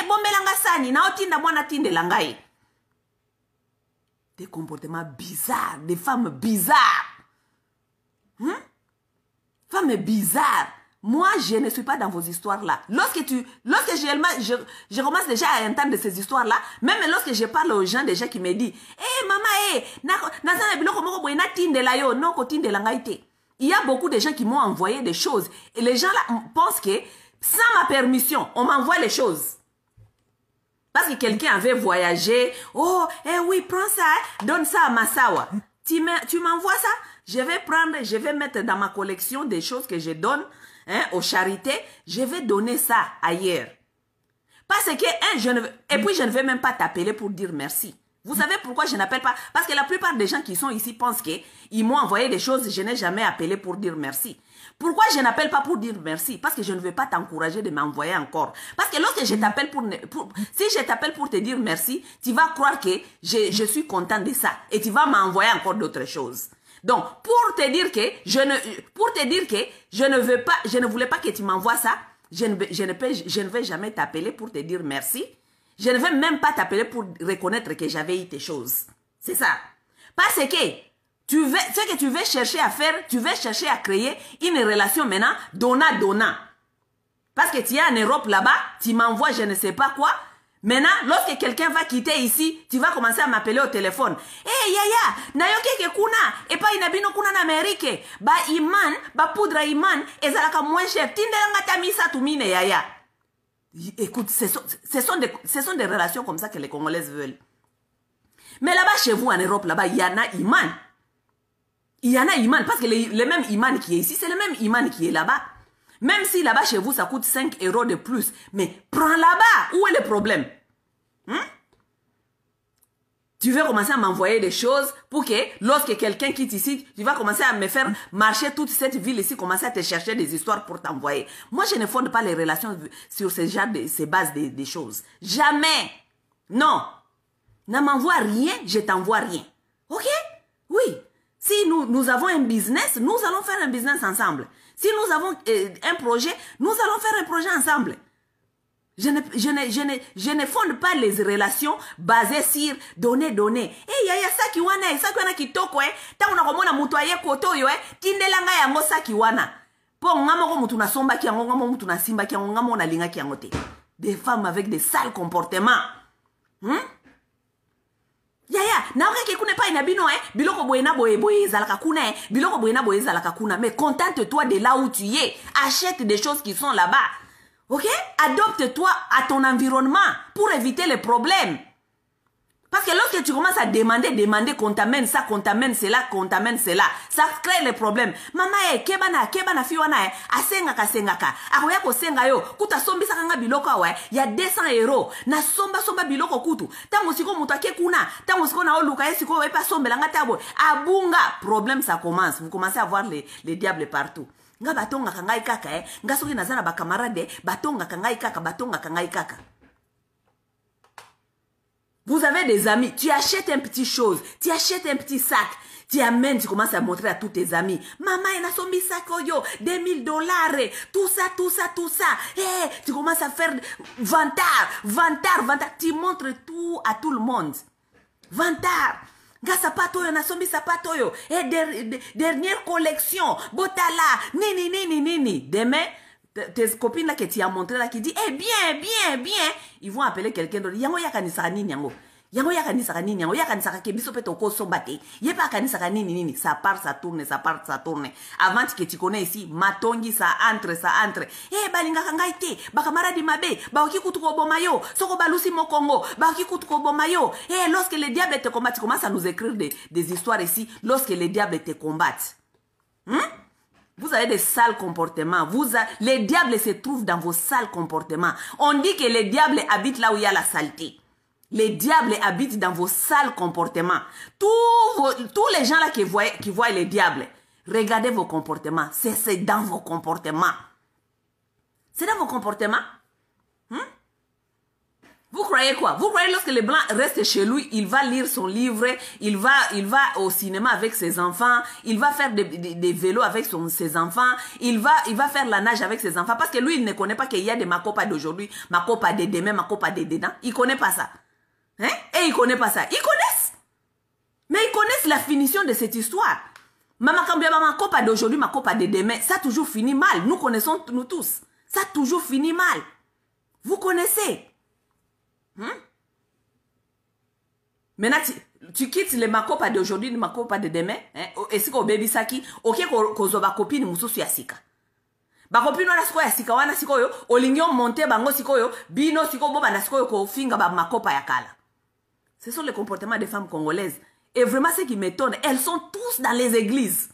Bombelanga sani na otinda mwana tindela ngai. Des comportements bizarres, des femmes bizarres. Femmes bizarres. Moi, je ne suis pas dans vos histoires-là. Lorsque je commence déjà à entendre ces histoires-là, même lorsque je parle aux gens déjà qui me disent, maman, il y a beaucoup de gens qui m'ont envoyé des choses. Et les gens-là pensent que, sans ma permission, on m'envoie les choses. Parce que quelqu'un avait voyagé. Oh, oui, prends ça, donne ça à Massawa. Tu m'envoies ça? Je vais mettre dans ma collection des choses que je donne. Aux charités, je vais donner ça ailleurs. Parce que, et puis je ne vais même pas t'appeler pour dire merci. Vous savez pourquoi je n'appelle pas? Parce que la plupart des gens qui sont ici pensent qu'ils m'ont envoyé des choses, je n'ai jamais appelé pour dire merci. Pourquoi je n'appelle pas pour dire merci? Parce que je ne veux pas t'encourager de m'envoyer encore. Parce que lorsque je t'appelle si je t'appelle pour te dire merci, tu vas croire que je suis content de ça. Et tu vas m'envoyer encore d'autres choses. Donc, pour te dire que je ne voulais pas que tu m'envoies ça, je ne vais jamais t'appeler pour te dire merci. Je ne vais même pas t'appeler pour reconnaître que j'avais eu tes choses. C'est ça. Parce que ce que tu veux chercher à faire, tu veux chercher à créer une relation maintenant donnant-donnant. Parce que tu es en Europe là-bas, tu m'envoies je ne sais pas quoi, Maintenant, lorsque quelqu'un va quitter ici, tu vas commencer à m'appeler au téléphone. Hey, yaya, nayoke ke kuna, et pas inabino kuna na Amérique. Ba iman, ba poudre iman, ezalaka moins cher. Tindelanga tamisa tumine yaya. Écoute, ce sont des relations comme ça que les Congolaises veulent. Mais là-bas, chez vous, en Europe, là-bas, il y en a iman. Il y en a iman, parce que le même iman qui est ici, c'est le même iman qui est là-bas. Même si là-bas, chez vous, ça coûte 5 € de plus. Mais prends là-bas. Où est le problème? Tu veux commencer à m'envoyer des choses pour que, lorsque quelqu'un quitte ici, tu vas commencer à me faire marcher toute cette ville ici, commencer à te chercher des histoires pour t'envoyer. Moi, je ne fonde pas les relations sur ces bases des choses. Jamais. Non. Ne m'envoie rien, je t'envoie rien. Ok? Oui. Si nous avons un business, nous allons faire un business ensemble. Si nous avons un projet, nous allons faire un projet ensemble. Je ne fonde pas les relations basées sur donner. Eh, yaya saki wana kitoko ta unakomona mutu aye koto yo tindelanga yango saki wana. Po ngamo ko mutu na somba ki yango ngamo mutu na simba ki yango ngamo na linga ki yango te. Des femmes avec des sales comportements. Yaya, na oke ke kune pa inabino biloko boyena boye zalaka kuna biloko boyena boye zalaka kuna, mais contente-toi de là où tu es. Achète des choses qui sont là-bas. OK? Adopte-toi à ton environnement pour éviter les problèmes. Parce que lorsque tu commences à demander qu'on t'amène ça, qu'on t'amène cela, ça crée les problèmes. Mama kebana fiwana asengaka. Akoya ko senga yo, kuta sombi sakanga biloko il y a 200 €. Na somba biloko kutu. Tango siko mutake kuna, tango siko na oluka siko pa sombelanga tabo. Abunga, problème ça commence. Vous commencez à voir les diables partout. Nga batonga kangai kaka nga soki nazana ba camarade batonga kangai kaka. Vous avez des amis, tu achètes un petit chose, tu achètes un petit sac, tu amènes, tu commences à montrer à tous tes amis. Maman, il a son sac yo, 2000 $, tout ça. Hey, tu commences à faire vantard. Tu montres tout à tout le monde. Vantard. Ga sapato yo, na sombi sapato yo. Dernière collection, botala, nini. Demain, tes copines là que tu as montré là qui dit bien, ils vont appeler quelqu'un d'autre. Yango yakanisaka nini yango. Yango yakanisaka nini yango. Yakanisaka ke biso peto ko sombate. Yepa kanisaka nini. Ça part, ça tourne. Avant que tu connais ici, matongi ça entre. Balinga kangaite, bakamaradi mabe, baoki kutuko bomayo, soko balusi mokongo, baoki kutuko bomayo. Lorsque les diables te combattent, tu commences à nous écrire des histoires ici, lorsque les diables te combattent. Vous avez des sales comportements. Les diables se trouvent dans vos sales comportements. On dit que les diables habitent là où il y a la saleté. Les diables habitent dans vos sales comportements. Tous les gens là qui voient les diables, regardez vos comportements. C'est dans vos comportements. C'est dans vos comportements. Vous croyez quoi? Vous croyez lorsque les blancs restent chez lui, il va lire son livre, il va au cinéma avec ses enfants, il va faire des vélos avec ses enfants, il va faire la nage avec ses enfants, parce que lui, il ne connaît pas qu'il y a des makopa d'aujourd'hui, makopa de demain, makopa de dedans. Il ne connaît pas ça. Et il ne connaît pas ça. Ils connaissent. Mais ils connaissent la finition de cette histoire. Maman Kambia, makopa d'aujourd'hui, makopa de demain, ça a toujours fini mal. Nous connaissons, nous tous. Ça a toujours fini mal. Vous connaissez. Maintenant, tu quittes les makopa d'aujourd'hui, les makopa de demain, et si ko baby saki, ok ko zo ba copine mususu ya sika. Ba copine wana siko ya sika wana siko yo, olingyo monte bango siko yo, bino siko boba na siko yo ko finga ba makopa ya kala. Ce sont les comportements des femmes congolaises. Et vraiment, ce qui m'étonne, elles sont tous dans les églises.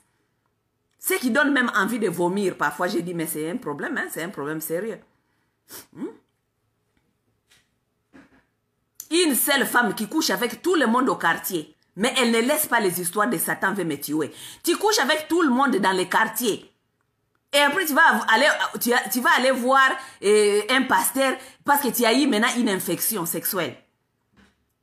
Ce qui donne même envie de vomir. Parfois, j'ai dit, mais c'est un problème, c'est un problème sérieux. Une seule femme qui couche avec tout le monde au quartier, mais elle ne laisse pas les histoires de Satan veut me tuer. Tu couches avec tout le monde dans les quartiers. Et après, tu vas aller voir un pasteur parce que tu as eu maintenant une infection sexuelle.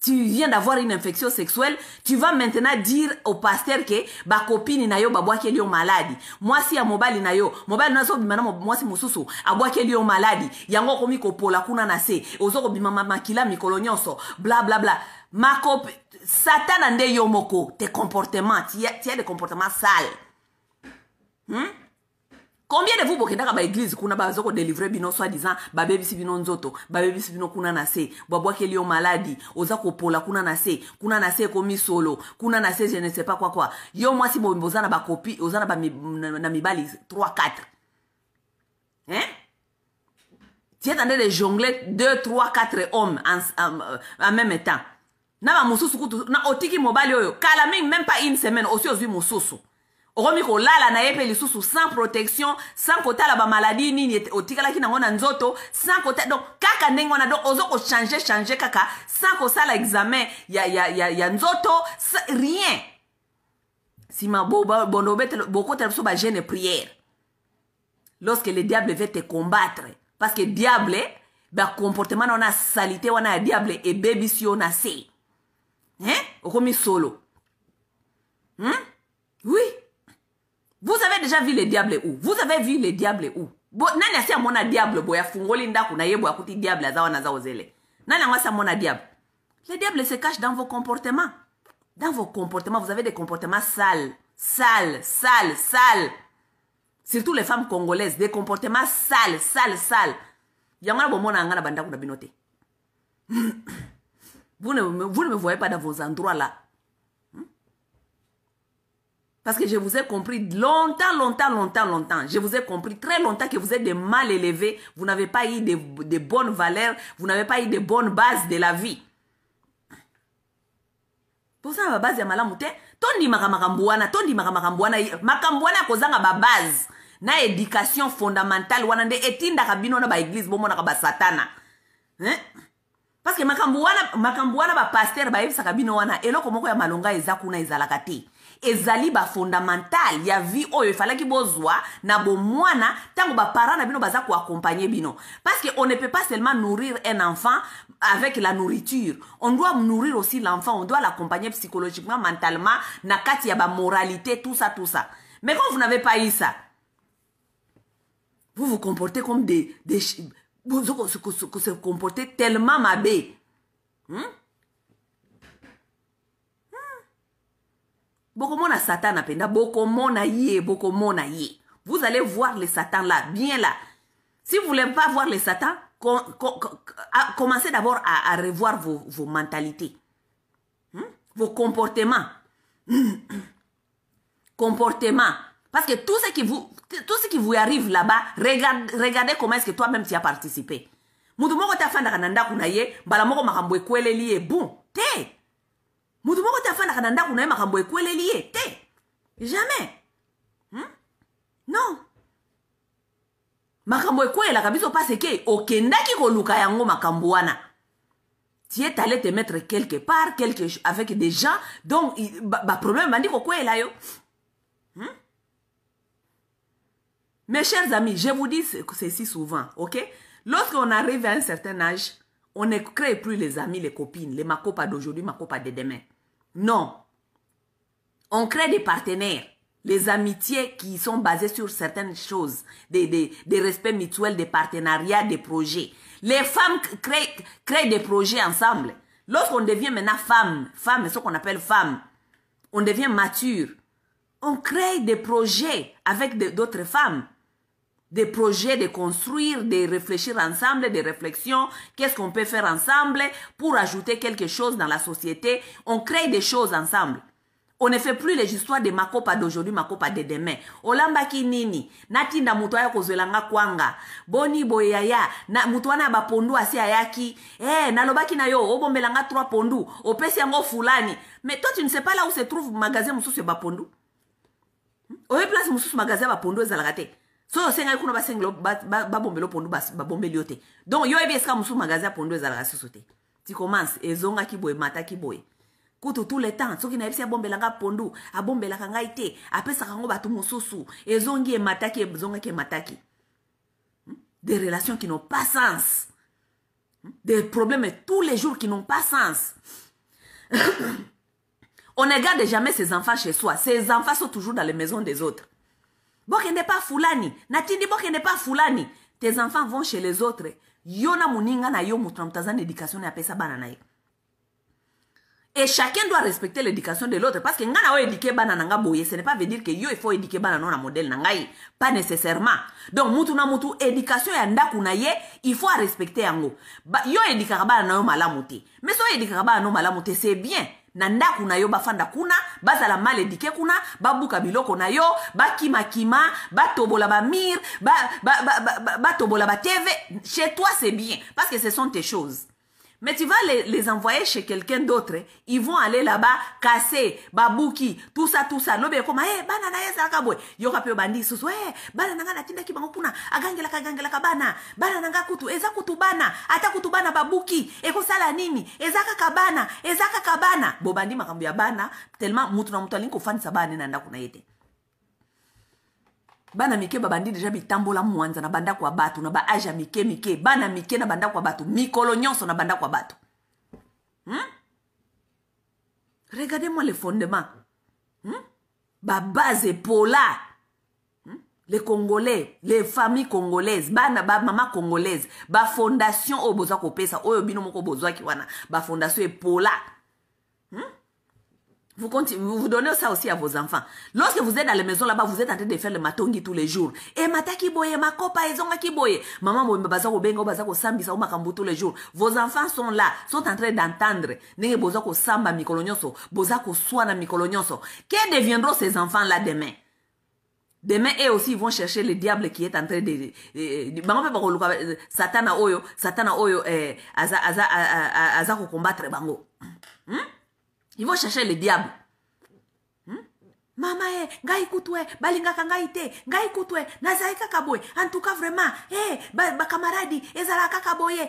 Tu viens d'avoir une infection sexuelle, tu vas maintenant dire au pasteur que ba copine na yo ba boake li yo maladi. Moi si ya mobali na yo na so bimana moi si mususu aboake li yo maladi. Yango komi ko pola kuna na se. Ozo ko bimama makila mikolo nyonso. Bla bla bla. Ma copine Satan ande yo moko tes comportements, tu as des comportements sales. Combien de vous bokendaka ba église kuna bazoko délivrer bino soi-disant ba bebisi bino nzoto, ba bebisi bino kuna na se, babwa keli yo maladi, oza kopola kuna na se komi solo, kuna na se je ne sais pas quoi. Yo moi si boza na ba copie, oza na ba na mibali 3 4. Hein? Tu es en train de jongler 2 3 4 hommes en même temps. Na ba mususu kutu na otiki mobile yoyo, kala même pas une semaine aussi ozui mususu. Oromiko lala na yepe lisusu sans protection, sans kota la ba maladie nini otikala ki nango na nzoto, sans kota donc kaka ndenge wana donc ozoko changer kaka sans ko sala examen ya nzoto rien. Si ma bondo bete beaucoup de so ba jeûne prière. Lorsque le diable veut te combattre parce que diable ba comportement na salité wana ya diable et baby si on a se. Hein? Okomi solo. Oui. Vous avez déjà vu les diables où? Vous avez vu les diables où? Nani asi amona diable boya fungoli ndaku na yebo akuti diable azawa na zaozele. Nani angwasi amona diable? Les diables se cachent dans vos comportements. Dans vos comportements, vous avez des comportements sales. Sales. Surtout les femmes congolaises, des comportements sales. Yangana bomona angana bandaku na binote. Vous ne me voyez pas dans vos endroits là. Parce que je vous ai compris longtemps. Je vous ai compris très longtemps que vous êtes des mal élevés. Vous n'avez pas eu de bonnes valeurs. Vous n'avez pas eu de bonnes bases de la vie. Pour ça, ma base ya malamu te. Tondi makambuana. Makambuana kozanga ba base. Na éducation fondamentale. Wanande etinda kabino na ba église. Bomo na ba satana. Hein? Parce que makambuana ba pasteur ba yebisa kabino wana. Eloko moko ya malonga ezakuna ezalakati. Ezali ba fondamental ya vie oyo falaki bozwa na bomwana tango ba parents na bino baza ko accompagner bino parce que on ne peut pas seulement nourrir un enfant avec la nourriture, on doit nourrir aussi l'enfant, on doit l'accompagner psychologiquement, mentalement, na kati ya ba moralité, tout ça. Mais quand vous n'avez pas eu ça, vous vous comportez comme vous se comportez tellement mabé. Bokomona Satan apenda, bokomona ye. Vous allez voir les Satan là, bien là. Si vous ne voulez pas voir les Satan, commencez d'abord à revoir vos mentalités. Vos comportements. Parce que tout ce qui vous arrive là-bas, regardez comment est-ce que toi-même tu as participé. Mutu moko ta fanda kananda kunaye, bala moko makambo ekwele liye, bon, te. Mutu moko ta fanda kananda kunaye makambo ekwele liye, te. Jamais. Non. Makambo ekwela kabiso parce que okendaki koluka yango makambo wana. Tu es allé te mettre quelque part, avec des gens, donc, problème, bandi kokwela yo. Mes chers amis, je vous dis ceci souvent, ok? Lorsqu'on arrive à un certain âge, on ne crée plus les amis, les copines, les makopa d'aujourd'hui, makopa de demain. Non. On crée des partenaires, les amitiés qui sont basées sur certaines choses, des respects mutuels, des partenariats, des projets. Les femmes créent des projets ensemble. Lorsqu'on devient maintenant femme, c'est ce qu'on appelle femme, on devient mature. On crée des projets avec d'autres femmes. Des projets de construire, de réfléchir ensemble, des réflexions. Qu'est-ce qu'on peut faire ensemble pour ajouter quelque chose dans la société? On crée des choses ensemble. On ne fait plus les histoires de makopa d'aujourd'hui, makopa de demain. Olamba ki nini? Nati na mutu aya kozwelanga kwanga. Boni boyaya. Na mutu wana ba pondu asi ayaki. Nalobaki na yo. Obombelanga 3 pondu. Opesi yango fulani. Mais toi, tu ne sais pas là où se trouve magasin mususu ba pondu. Oye place mususu magasin ba pondu ezalakate. So senga kuna ba senglo ba bombelo pondu ba bombeli yote. Donc yo ebi eska mususu magasin pondu ezalakate sote. Tu commences ezonga ki boye mata ki boye. Kutu tout le temps, soki na yebisi abombelanga pondu, abombelaka ngai te, apesaka ngo batu mosusu, ezongi emataki, ezongaki emataki. Des relations qui n'ont pas sens. Des problèmes tous les jours qui n'ont pas sens. On ne garde jamais ses enfants chez soi. Ses enfants sont toujours dans les maisons des autres. Boke n'est pas fulani. Natindi boke n'est pas fulani. Tes enfants vont chez les autres. Yona muninga na yo mutramtazan éducation na pesa bananaye. Et chacun doit respecter l'éducation de l'autre. Parce que ngana o éduquer bana nanga boye, ce n'est pas veut dire que yo il faut éduquer bana non na modèle nangai. Pas nécessairement. Donc mutu na mutu éducation ya ndaku na ye, il faut respecter yango. Yo éduquer bana na yo malamu te. Mais so éduquer bana no malamu te, c'est bien. Na ndaku na yo bafanda kuna, bazala mal éduqué kuna, babuka biloko na yo, bakima kima, batobola ba mir, batobola ba TV. Chez toi c'est bien parce que ce sont tes choses. Mais tu vas les envoyer chez quelqu'un d'autre, ils vont aller là-bas, casser, babouki, tout ça, lobe comme, bana na yesa kaboy, yoka pe bandi susu, bana nanga na tinda ki bango kuna, agangela ka bana nanga kutu, eza kutu bana, ata kutu bana babouki, eko sala nini, ezaka kabana, bo bandi makambo ya bana, tellement mutu na mutu alinko fani sabane na ndaku na yete. Bana mike babandi deja bitambola mwanza na banda kwa batu na ba aja mike bana mike na banda kwa batu mikolo nyonso na banda kwa batu. Regardez-moi les fondements. Ba base pola. Les Congolais, les familles congolaises, bana ba mama congolaise, ba fondation o boza ko pesa oyo bino moko bozwa ki wana, ba fondation e pola. Vous donnez ça aussi à vos enfants. Lorsque vous êtes dans les maisons là-bas, vous êtes en train de faire le matongi tous les jours. Et mata kiboye, ma kopa, ezonga kiboye. Maman, baza ko benga, baza ko sambisa, makambu tous les jours. Vos enfants sont là, sont en train d'entendre. Nenge boza ko samba mikolonyoso, boza ko soana mikolonyoso. Que deviendront ces enfants-là demain? Demain, eux aussi, ils vont chercher le diable qui est en train de... Satana oyo, aza ko combattre bango. Ils vont chercher le diable. Mama, ngai kutwe, balingaka ngai te, ngai kutwe, nazaika kaboye. En tout cas, vraiment, ba camarade, ezalaka kaboye.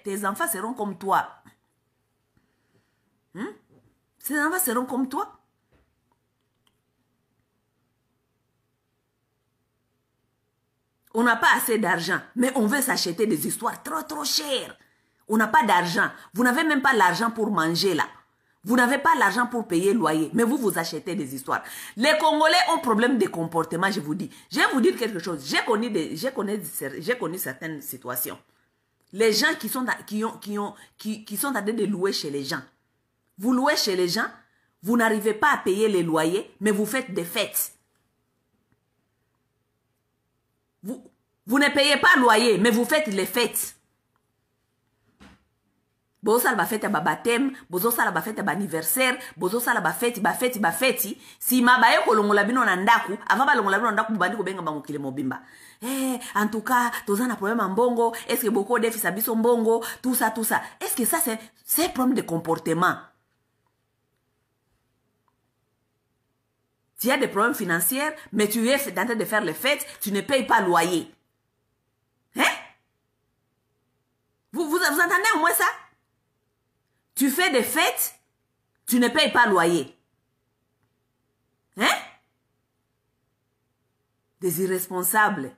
Tes enfants seront comme toi. Ces enfants seront comme toi. On n'a pas assez d'argent, mais on veut s'acheter des histoires trop chères. On n'a pas d'argent. Vous n'avez même pas l'argent pour manger là. Vous n'avez pas l'argent pour payer le loyer, mais vous achetez des histoires. Les Congolais ont problème de comportement, je vous dis. Je vais vous dire quelque chose. J'ai connu certaines situations. Les gens qui sont en train de louer chez les gens. Vous louez chez les gens, vous n'arrivez pas à payer les loyers, mais vous faites des fêtes. Vous ne payez pas le loyer, mais vous faites les fêtes. Bozo sala ba fête ba baptême, bozo sala ba fête ba anniversaire, bozo sala ba fête. Si mabaye ko longola bino na ndaku, avant ba longola bino na ndaku bandi ko benga bango kile mobimba. En tout cas, tozana problème en bongo, est-ce que beaucoup de fils abiso mbongo, tout ça. Est-ce que ça c'est un problème de comportement? Tu as des problèmes financiers, mais tu es en train de faire les fêtes, tu ne payes pas le loyer. Vous entendez au moins ça? Tu fais des fêtes, tu ne payes pas le loyer. Des irresponsables.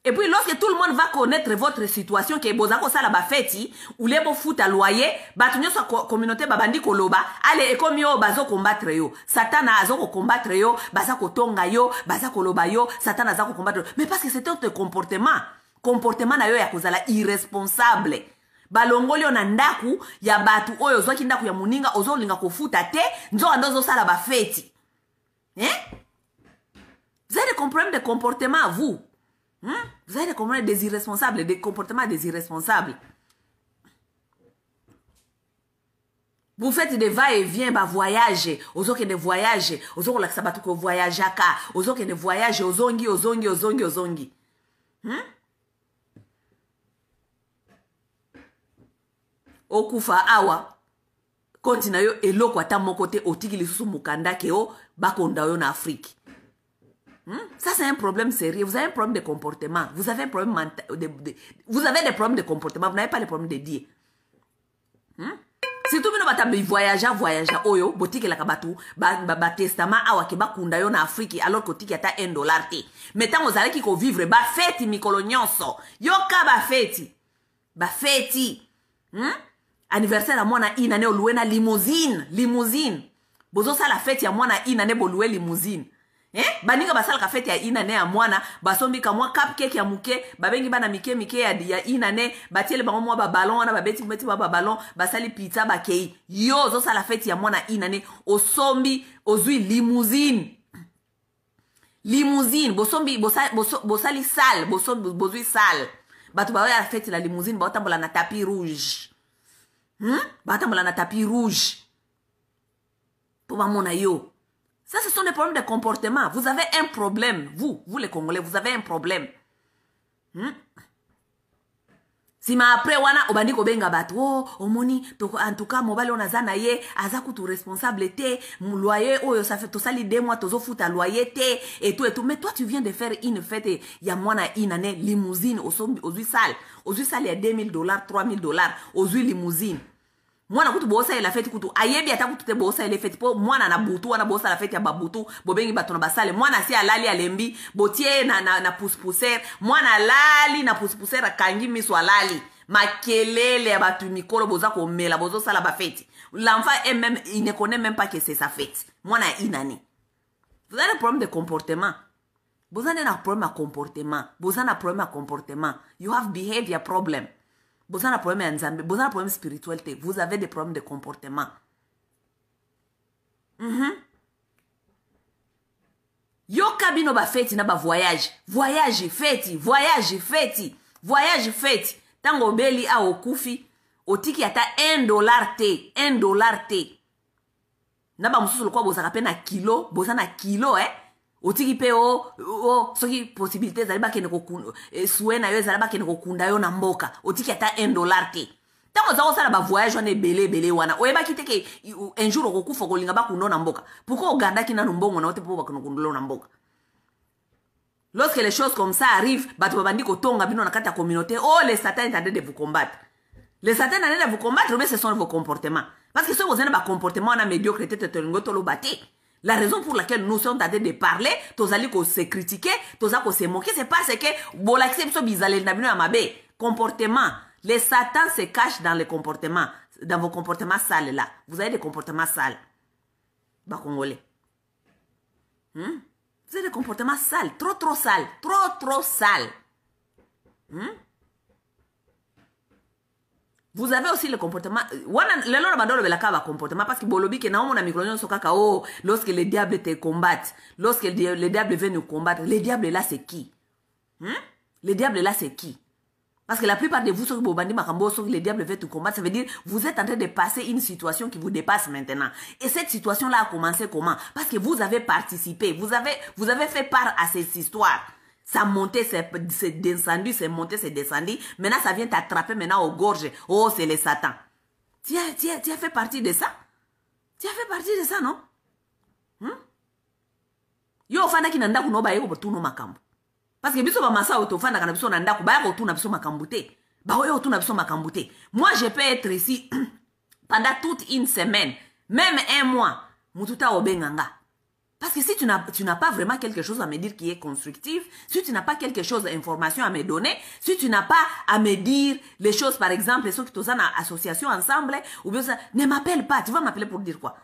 Et puis lorsque tout le monde va connaître votre situation, que bozako sala ba feti, ou les bo fout à loyer, batunyo sa communauté babandi koloba, allez et comme yo bazo combattre yo, Satana azo combattre yo, bazako tonga yo, bazako loba yo, Satana azako combattre. Mais parce que c'est un comportement na yo ya kozala irresponsable. Balongoli ona ndaku ya batu oyo zwaki ndaku ya muninga ozo linga kofuta te, nzo ndozo sala ba feti. Vous avez des problèmes de comportement vous. Vous avez des comportements des irresponsables, des comportements des irresponsables. Vous faites des va-et-vient, voyage, ozo que des voyages, ozo la sabatu ko voyage aka, ozo que des voyages, ozongi. Okufa awa, kontina yo eloko ata moko te otiki lisusu mukanda ke o bakonda yo na Afrique. Ça, c'est un problème sérieux. Vous avez un problème de comportement. Vous avez un problème vous avez des problèmes de comportement. Vous n'avez pas les problèmes de Dieu. Si tout le monde voyage, oyo, botike la kabatu, ba testament, awa ke ba kunda yo na Afrique, alors que tiki ata $1 te. Mais tant vous allez qui ko vivre, ba feti mikolo nyonso. Yo ka ba feti. Ba feti. Anniversaire à moi na inane oluwe na limousine. Bozo sa la fête ya moi na inane boluwe limousine. Baninga basala ka fete ya inane ya mwana basombi ka mwa cupcake ya muke babengi bana mike mike ya inane batiele bango mwa ba ballon wana babeti ba ballon basali pizza bakei yo zo sala fete ya mwana inane osombi ozui limousine bosali sale bozui sale bato baoya la fete la limousine baotambola na tapis rouge baotambola na tapis rouge po bamona yo. Ça, ce sont des problèmes de comportement. Vous avez un problème. Vous les Congolais, vous avez un problème. Si ma après wana obandi ko benga batu omoni en tout cas mobile on azana ye azaku tout responsable te loyer oyo ça fait to sali 2 mois tozo futa loyer te et tout mais toi tu viens de faire une fête ya mwana inane limousine ozui sale ya $2000 $3000 ozui limousine. Mwana kutu bosa la fete kutu ayebi ata kutu te bosa ile fete po mwana na butu wana bosa la fete ya babutu bobengi bato na basale mwana si alali alembi botie na pousse-pousser mwana lali na pousse-pousser kangi miso alali makelele ya batu mikolo boza ko mela bozo sala ba fete l'enfant même il ne connaît même pas que c'est sa fête mwana inani. Vous avez un problème de comportement. Vous avez un problème de comportement. Vous avez un problème de comportement. You have behavior problem. Vous avez un problème de vous avez un problème de spiritualité. Vous avez des problèmes de comportement. Yo kabino ba feti na ba voyage. Voyage feti. Tango beli a okufi. Otiki ata $1 te. $1 te. Na ba mususu lokwa bozaka pe na kilo. Boza na kilo otiki pe soki possibilité zali bakende kokunda suena yo zali bakende kokunda yo na mboka otiki ata $1 te tango za osala ba voyage wana ebele wana oyeba kiteke un jour okokufa kolinga bakundo na mboka pourquoi oganda kina mbongo na ote po bakundo na mboka. Lorsque les choses comme ça arrivent bato babandi kotonga bino na kati ya communauté les satans est en train de vous combattre. Les satans en train de vous combattre mais ce sont vos comportements parce que si vous avez un comportement na médiocrité te tolingo to lo baté. La raison pour laquelle nous sommes en train de parler, tozali ko se critiquer, tozali ko se moquer, c'est parce que bolakise biso bizale na bino ya mabe. Comportement. Les satans se cachent dans les comportements, dans vos comportements sales là. Vous avez des comportements sales. Ba Congolais. Vous avez des comportements sales, trop sales, trop sales. Vous avez aussi le comportement. Comportement parce que bolobi ke na omona micronon sokaka lorsque le diable te combatte, lorsque le diable vient nous combattre, le diable là c'est qui? Le diable là c'est qui? Parce que la plupart de vous, le diable veut te combattre, ça veut dire vous êtes en train de passer une situation qui vous dépasse maintenant. Et cette situation-là a commencé comment? Parce que vous avez participé, vous avez fait part à cette histoire. Ça montait, c'est descendu, c'est monté, c'est descendu. Maintenant, ça vient t'attraper maintenant aux gorges. Oh, c'est les satans. Tu as fait partie de ça? Tu as fait partie de ça, non? Yo, fana ki nanda kuno ba yeko potuno makambo. Parce que biso ba masa otofanda kana biso nanda ku ba yeko tuna biso makambute. Ba yo tuna biso makambute. Moi, je peux être ici pendant toute une semaine, même un mois. Mututa obenganga. Parce que si tu n'as pas vraiment quelque chose à me dire qui est constructif, si tu n'as pas quelque chose d'information à me donner, si tu n'as pas à me dire les choses, par exemple, ceux qui sont en association ensemble, ou bien ça, ne m'appelle pas. Tu vas m'appeler pour dire quoi?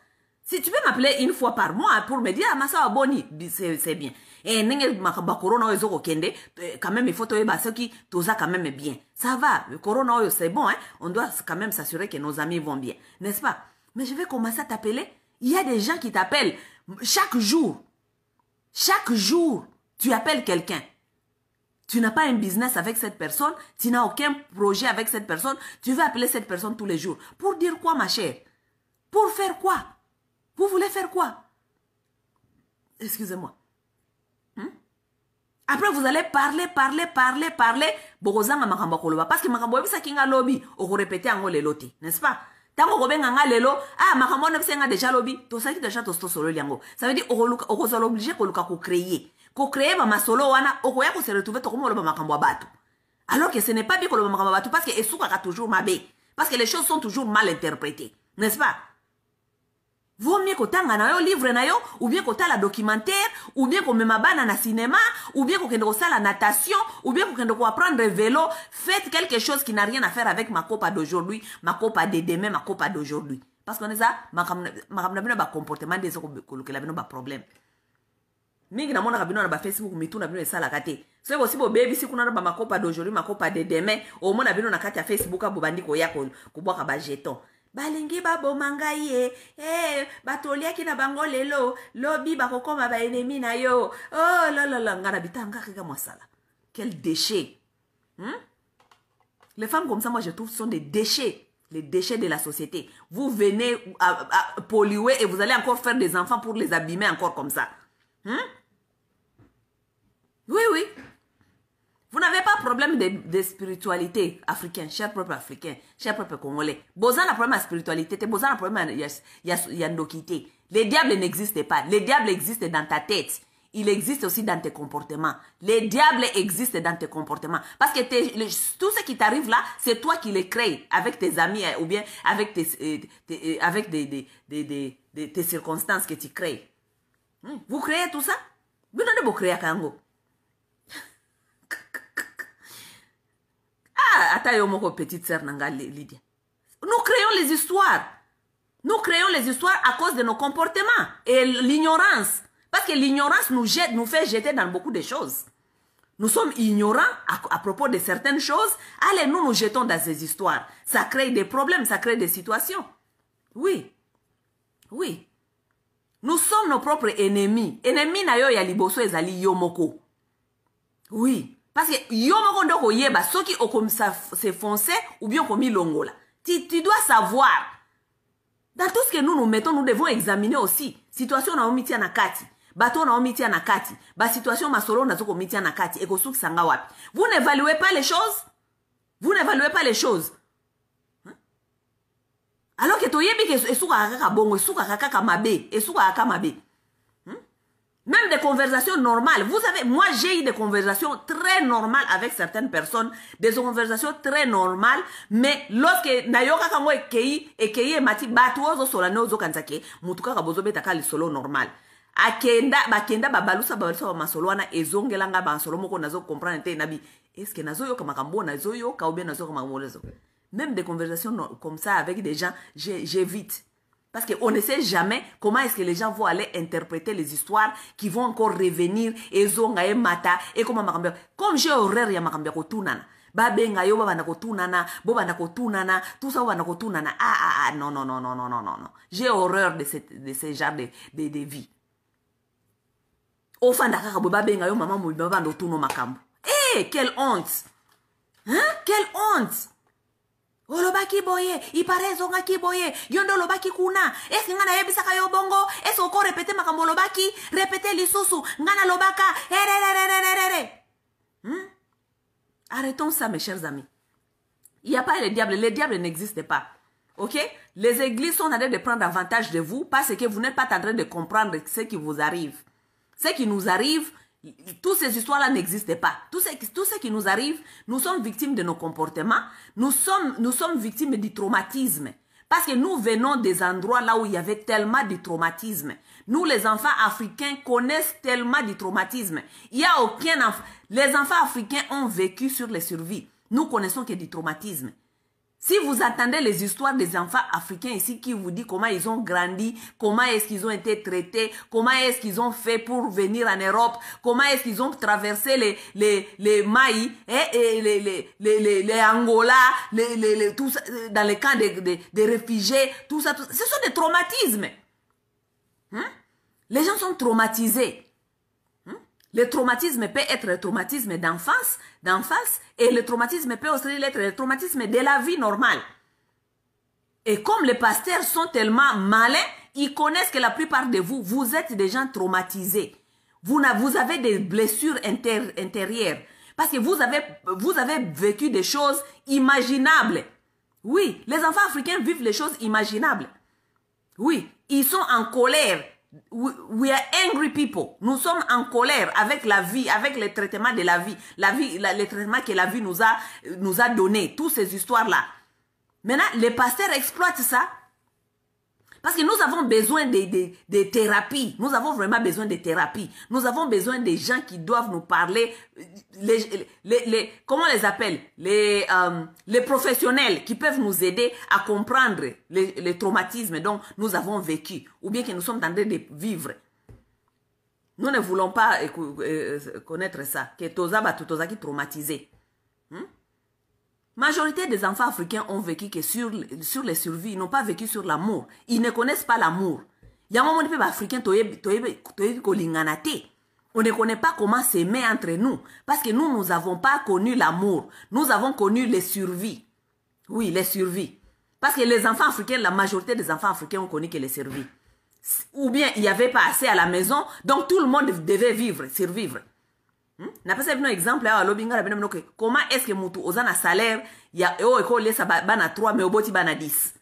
Si tu peux m'appeler une fois par mois pour me dire, ah, Massa Boni, c'est bien. Et quand même, il faut ceux qui tosa quand même bien. Ça va, le corona, c'est bon, hein? On doit quand même s'assurer que nos amis vont bien. N'est-ce pas? Mais je vais commencer à t'appeler. Il y a des gens qui t'appellent chaque jour. Chaque jour, tu appelles quelqu'un. Tu n'as pas un business avec cette personne, tu n'as aucun projet avec cette personne, tu veux appeler cette personne tous les jours. Pour dire quoi, ma chère? Pour faire quoi? Vous voulez faire quoi? Excusez-moi. Après, vous allez parler. Borozanga makambo koloba. Parce que makambo ebisa kinga lobby, oko répéter ango lelote, n'est-ce pas? Tango kobenga nga lelo, makambo na bisenga déjà lobby, to saki déjà to solo liango. Ça veut dire oko zo obligé ko luka ko créer. Ko créer ba masolo wana, oko ya ko se retrouver to komo loba makambo abatu. Alors que ce n'est pas bien ko loba makambo abatu parce que esuka ka toujours mabe. Parce que les choses sont toujours mal interprétées, n'est-ce pas? Vaut mieux que tanga na yo livre na yo, ou bien que la documentaire, ou bien que mema bana na cinéma, ou bien que kende ko sala natation, ou bien que kende ko apprendre vélo. Faites quelque chose qui n'a rien à faire avec ma copa d'aujourd'hui, ma copa de demain, ma copa d'aujourd'hui. Parce qu'on est ça, ma comportement des autres que la ba problème. mingi na mona kabino na ba Facebook mitu na bino esala kate so aussi bo baby si kuna na ba makopa d'aujourd'hui makopa de demain au mona bino na kati ya Facebook abo bandiko ya ko bwaka ba jeton balingi ba bomanga ye batolia ki na bango lelo lobi ba kokoma ba ennemi na yo oh la la la ngana bitanga kaka mwasala quel déchet les femmes comme ça moi je trouve sont des déchets. Les déchets de la société. Vous venez à polluer et vous allez encore faire des enfants pour les abîmer encore comme ça. Oui, oui. Vous n'avez pas problème de spiritualité africaine, cher peuple africain, cher peuple congolais. Bozan a problème de spiritualité, Bozan a problème de ndokité. Les diables n'existent pas. Les diables existent dans ta tête. Il existe aussi dans tes comportements. Les diables existent dans tes comportements. Parce que tout ce qui t'arrive là, c'est toi qui les crées avec tes amis ou bien avec tes circonstances que tu crées. Vous créez tout ça? Vous n'avez pas créé à Kango. Ah, attends, mon petite sœur Nanga Lydia. Nous créons les histoires. Nous créons les histoires à cause de nos comportements et l'ignorance. Parce que l'ignorance nous fait jeter dans beaucoup de choses. Nous sommes ignorants à propos de certaines choses. Allez, nous jetons dans ces histoires. Ça crée des problèmes, ça crée des situations. Oui. Oui. Nous sommes nos propres ennemis. Ennemis na yo ya liboso ezali yomoko. Oui. Parce que yomoko ndoko yeba, ceux qui ont comme ça s'effoncer ou bien comme longola. Tu dois savoir. Dans tout ce que nous mettons, nous devons examiner aussi. Situation na omitia na kati. Bato na omitia na kati. Ba situation masolo na zoko omitia na kati. Eko suki sanga wapi. Vous n'évaluez pas les choses. Vous n'évaluez pas les choses. Alors que toyebi ke esuka kaka bongo, esuka kaka mabe, esuka kaka mabe. Même des conversations normales. Vous savez, moi j'ai eu des conversations très normales avec certaines personnes, des conversations très normales, mais lorsque nayoka kango ekei mati batu ozo solane ozo kanzake, mutuka kabozo betaka li solo normal. Bakenda babalusa masolo wana ezongelanga ba solo moko nazo comprendre te nabi. Est-ce que nazo yoka makambo nazo yoka ou bien nazo yoka makambo nazo. Même des conversations comme ça avec des gens, j'évite. Parce qu'on ne sait jamais comment est-ce que les gens vont aller interpréter les histoires qui vont encore revenir et zonga et mata et comment makambia. Comme j'ai horreur ya makambia ko tunana. Ba benga yo bana ko tunana, bo bana ko tunana, tout ça bana ko tunana. Non. J'ai horreur de ce genre de vie. Ofanda kaka bo ba benga yo maman mo ba bando tuno makambo. Quelle honte. Quelle honte. Olobaki boye, ipare zonga ki boye, yondo lobaki kuna, eski ngana yebisaka yo bongo, eski oko repete makambo lobaki, repete lisusu, ngana lobaka, Arrêtons ça mes chers amis. Il n'y a pas les diables n'existent pas. Ok? Les églises sont en train de prendre avantage de vous parce que vous n'êtes pas en train de comprendre ce qui vous arrive. Ce qui nous arrive, toutes ces histoires-là n'existent pas. Tout ce qui nous arrive, nous sommes victimes de nos comportements. Nous sommes victimes du traumatisme. Parce que nous venons des endroits là où il y avait tellement de traumatisme. Nous, les enfants africains, connaissent tellement de traumatisme. Il n'y a aucun enfant. Les enfants africains ont vécu sur les survies. Nous connaissons que du traumatisme. Si vous attendez les histoires des enfants africains ici qui vous disent comment ils ont grandi, comment est-ce qu'ils ont été traités, comment est-ce qu'ils ont fait pour venir en Europe, comment est-ce qu'ils ont traversé les Maïs, les Angola, tout ça, dans les camps des réfugiés, tout ça, ce sont des traumatismes. Les gens sont traumatisés. Le traumatisme peut être le traumatisme d'enfance, et le traumatisme peut aussi être le traumatisme de la vie normale. Et comme les pasteurs sont tellement malins, ils connaissent que la plupart de vous, vous êtes des gens traumatisés. Vous avez des blessures intérieures. Parce que vous avez vécu des choses imaginables. Oui, les enfants africains vivent les choses imaginables. Oui, ils sont en colère. We are angry people. Nous sommes en colère avec la vie, avec les traitements de la vie, les traitements que la vie nous a donné, toutes ces histoires-là. Maintenant, les pasteurs exploitent ça parce que nous avons besoin de thérapies. Nous avons vraiment besoin de thérapies. Nous avons besoin des gens qui doivent nous parler, comment on les appelle, les professionnels qui peuvent nous aider à comprendre les traumatismes dont nous avons vécu ou bien que nous sommes en train de vivre. Nous ne voulons pas connaître ça. Que Toza qui traumatisé. Majorité des enfants africains ont vécu que sur les survies, ils n'ont pas vécu sur l'amour. Ils ne connaissent pas l'amour. Il y a un moment où africain on ne connaît pas comment s'aimer entre nous. Parce que nous n'avons pas connu l'amour. Nous avons connu les survies. Oui, les survies. Parce que les enfants africains, la majorité des enfants africains ont connu que les survies. Ou bien il n'y avait pas assez à la maison, donc tout le monde devait survivre. N'a pas un exemple comment est-ce que mutu ozana salaire ya école ça bana 3 mais oboti bana 10.